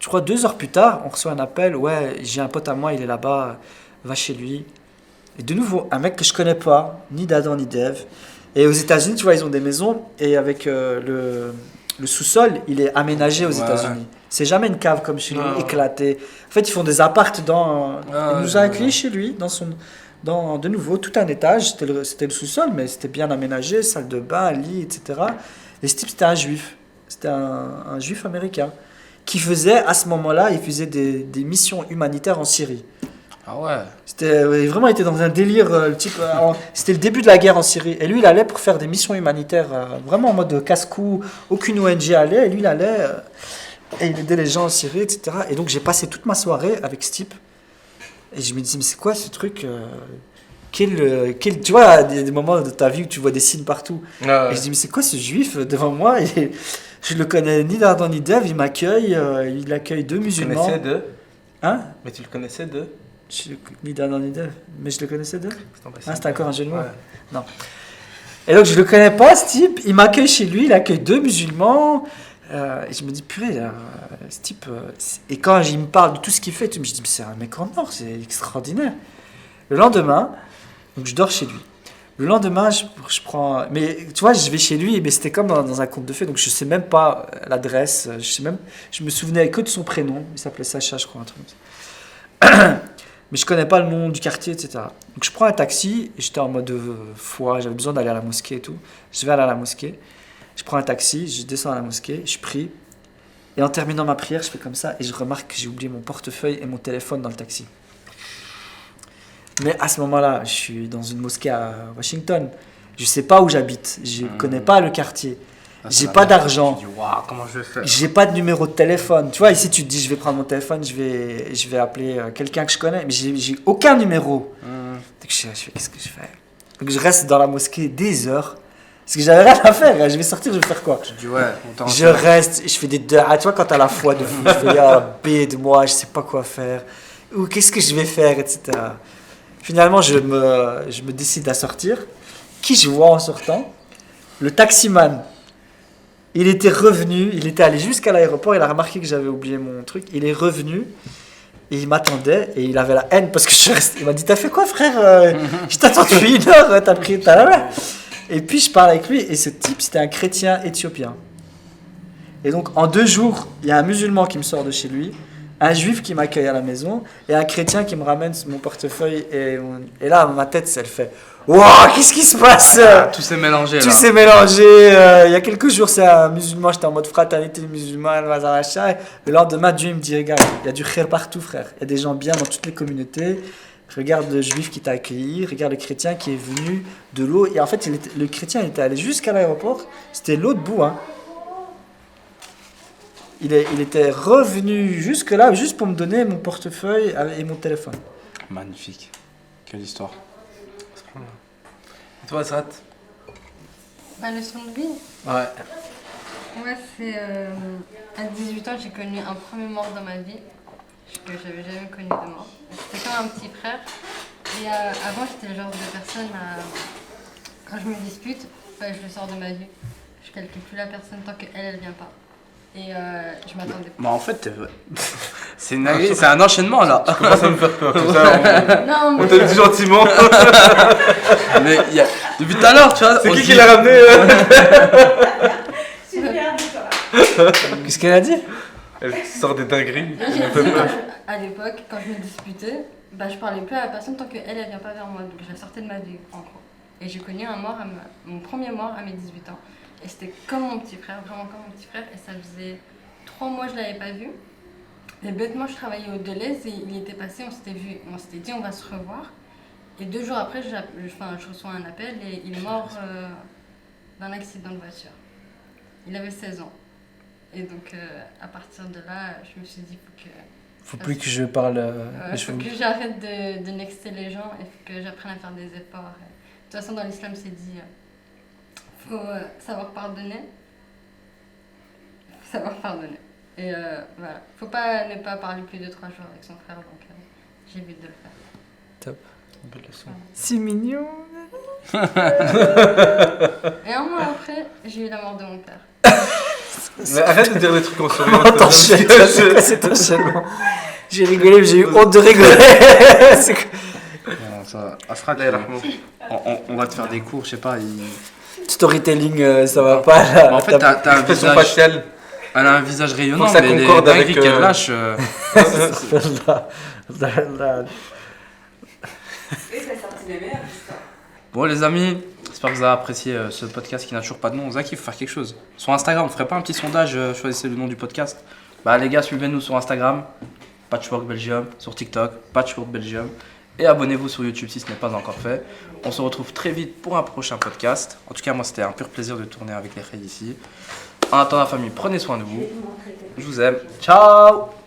Je crois 2 heures plus tard, on reçoit un appel, ouais, j'ai un pote à moi, il est là-bas, va chez lui. Et de nouveau, un mec que je connais pas, ni d'Adam ni d'Ève. Et aux États-Unis, tu vois, ils ont des maisons, et avec le sous-sol, il est aménagé aux États-Unis. C'est jamais une cave comme chez lui, éclatée. En fait, ils font des appartes dans. Il nous a accueillis chez lui, de nouveau, tout un étage, c'était le sous-sol, mais c'était bien aménagé, salle de bain, lit, etc. Et ce type, c'était un juif. C'était un juif américain qui faisait, à ce moment-là, il faisait des missions humanitaires en Syrie. Ah ouais. Il était dans un délire, le type, c'était le début de la guerre en Syrie. Et lui, il allait pour faire des missions humanitaires, vraiment en mode casse-cou, aucune ONG allait, et lui, il allait, et il aidait les gens en Syrie, etc. Et donc, j'ai passé toute ma soirée avec ce type. Et je me disais, mais c'est quoi ce truc tu vois, des moments de ta vie où tu vois des signes partout. Et je dis, mais c'est quoi ce juif devant moi? Je le connais ni d'Adam ni d'Ève, il m'accueille, il accueille 2 musulmans. Tu le connaissais d'eux? Hein? Mais tu le connaissais d'eux? Ni d'Adam ni d'Ève, mais je le connaissais d'eux. Ah, c'était encore un jeu de mots. Non. Et donc je le connais pas ce type, il m'accueille chez lui, il accueille 2 musulmans. Et je me dis, purée, ce type. Et quand il me parle de tout ce qu'il fait, je me dis, mais c'est un mec en or, c'est extraordinaire. Le lendemain, donc je dors chez lui. Le lendemain, je prends. Mais tu vois, je vais chez lui, mais c'était comme dans un conte de fées, donc je sais même pas l'adresse. Je me souvenais que de son prénom, il s'appelait Sacha, je crois, un truc comme ça. Mais je connais pas le nom du quartier, etc. Donc je prends un taxi, et j'étais en mode foi, j'avais besoin d'aller à la mosquée et tout. Je vais aller à la mosquée. Je prends un taxi, je descends à la mosquée, je prie. Et en terminant ma prière, je fais comme ça et je remarque que j'ai oublié mon portefeuille et mon téléphone dans le taxi. Mais à ce moment-là, je suis dans une mosquée à Washington. Je sais pas où j'habite. Je connais pas le quartier. J'ai pas d'argent. Tu dis, waouh, comment je vais faire? J'ai pas de numéro de téléphone. Tu vois, ici, tu te dis, je vais prendre mon téléphone, je vais appeler quelqu'un que je connais. Mais j'ai aucun numéro. Donc je fais, qu'est-ce que je fais? Donc je reste dans la mosquée des heures. Parce que j'avais rien à faire, je vais sortir, je vais faire quoi? Tu dis ouais, je reste, je fais des tu vois quand t'as la foi de fou, je fais aide-moi, je sais pas quoi faire, ou qu'est-ce que je vais faire, etc. Finalement, je me décide à sortir. Qui je vois en sortant? Le taximan. Il était revenu, il était allé jusqu'à l'aéroport, il a remarqué que j'avais oublié mon truc, il est revenu, et il m'attendait, et il avait la haine parce que je restais. Il m'a dit, t'as fait quoi frère? Je t'attends depuis 1 heure, t'as la main. Et puis je parle avec lui, et ce type, c'était un chrétien éthiopien. Et donc en 2 jours, il y a un musulman qui me sort de chez lui, un juif qui m'accueille à la maison, et un chrétien qui me ramène mon portefeuille. Et là, ma tête, elle fait « Waouh, qu'est-ce qui se passe ?» Tout s'est mélangé là. Tout s'est mélangé. Il y a quelques jours, c'est un musulman, j'étais en mode fraternité musulmane, et le lendemain, Dieu me dit « Regarde, il y a du khir partout, frère. Il y a des gens bien dans toutes les communautés. » Regarde le juif qui t'a accueilli, regarde le chrétien qui est venu de l'eau. Et en fait, le chrétien il était allé jusqu'à l'aéroport, c'était l'autre bout. Hein. Il était revenu jusque-là, juste pour me donner mon portefeuille et mon téléphone. Magnifique. Quelle histoire. Et toi, Zrat? Ma leçon de vie? Ouais. Ouais, c'est à 18 ans, j'ai connu un premier mort dans ma vie que j'avais jamais connu de mort. C'était comme un petit frère. Et avant, j'étais le genre de personne quand je me dispute, je le sors de ma vie. Je calcule plus la personne tant qu'elle vient pas. Et je m'attendais pas. Bah en fait, c'est un enchaînement là. Tu commences à me faire peur. Tout ça, Non, on te le dit gentiment. Mais depuis tout à l'heure, tu vois. C'est qui l'a ramené Super, d'accord. Qu'est-ce qu'elle a dit? Elle sort des dingueries. J'ai dit, à l'époque, quand je me disputais, je parlais plus à la personne tant qu'elle vient pas vers moi. Donc je la sortais de ma vie, en gros. Et j'ai connu mon premier mort à mes 18 ans. Et c'était comme mon petit frère, vraiment comme mon petit frère. Et ça faisait 3 mois que je ne l'avais pas vu. Et bêtement, je travaillais au Deleuze et il était passé, on s'était vu, on s'était dit on va se revoir. Et 2 jours après, je reçois un appel et il est mort d'un accident de voiture. Il avait 16 ans. Et donc, à partir de là, je me suis dit Faut plus que je parle. il faut que j'arrête de nexter les gens et faut que j'apprenne à faire des efforts. Et, de toute façon, dans l'islam, c'est dit faut savoir pardonner. Faut savoir pardonner. Et voilà. Faut pas ne pas parler plus de 3 jours avec son frère, donc j'évite de le faire. Belle leçon. C'est mignon. Et un mois après, j'ai eu la mort de mon père. Mais arrête de dire des trucs en souriant. T'enchaînes, c'est enchaînement. J'ai rigolé, mais j'ai eu honte de rigoler. C'est quoi Non, ça... Afra, Allah yarhamou. on va te faire des cours, je sais pas. Storytelling, ça va pas là. Bah, en fait, t'as un Expression visage... faciale. Elle a un visage rayonnant, Faut que ça mais les concorde avec, dingueries qu'elle lâche... Et ça sortit des meilleurs, ça. Bon les amis, j'espère que vous avez apprécié ce podcast qui n'a toujours pas de nom. Zaki, il faut faire quelque chose. Sur Instagram, on ferait pas un petit sondage, choisissez le nom du podcast. Bah les gars, suivez-nous sur Instagram, Patchwork Belgium, sur TikTok, Patchwork Belgium. Et abonnez-vous sur YouTube si ce n'est pas encore fait. On se retrouve très vite pour un prochain podcast. En tout cas, moi c'était un pur plaisir de tourner avec les Khaïs ici. En attendant la famille, prenez soin de vous. Je vous aime. Ciao.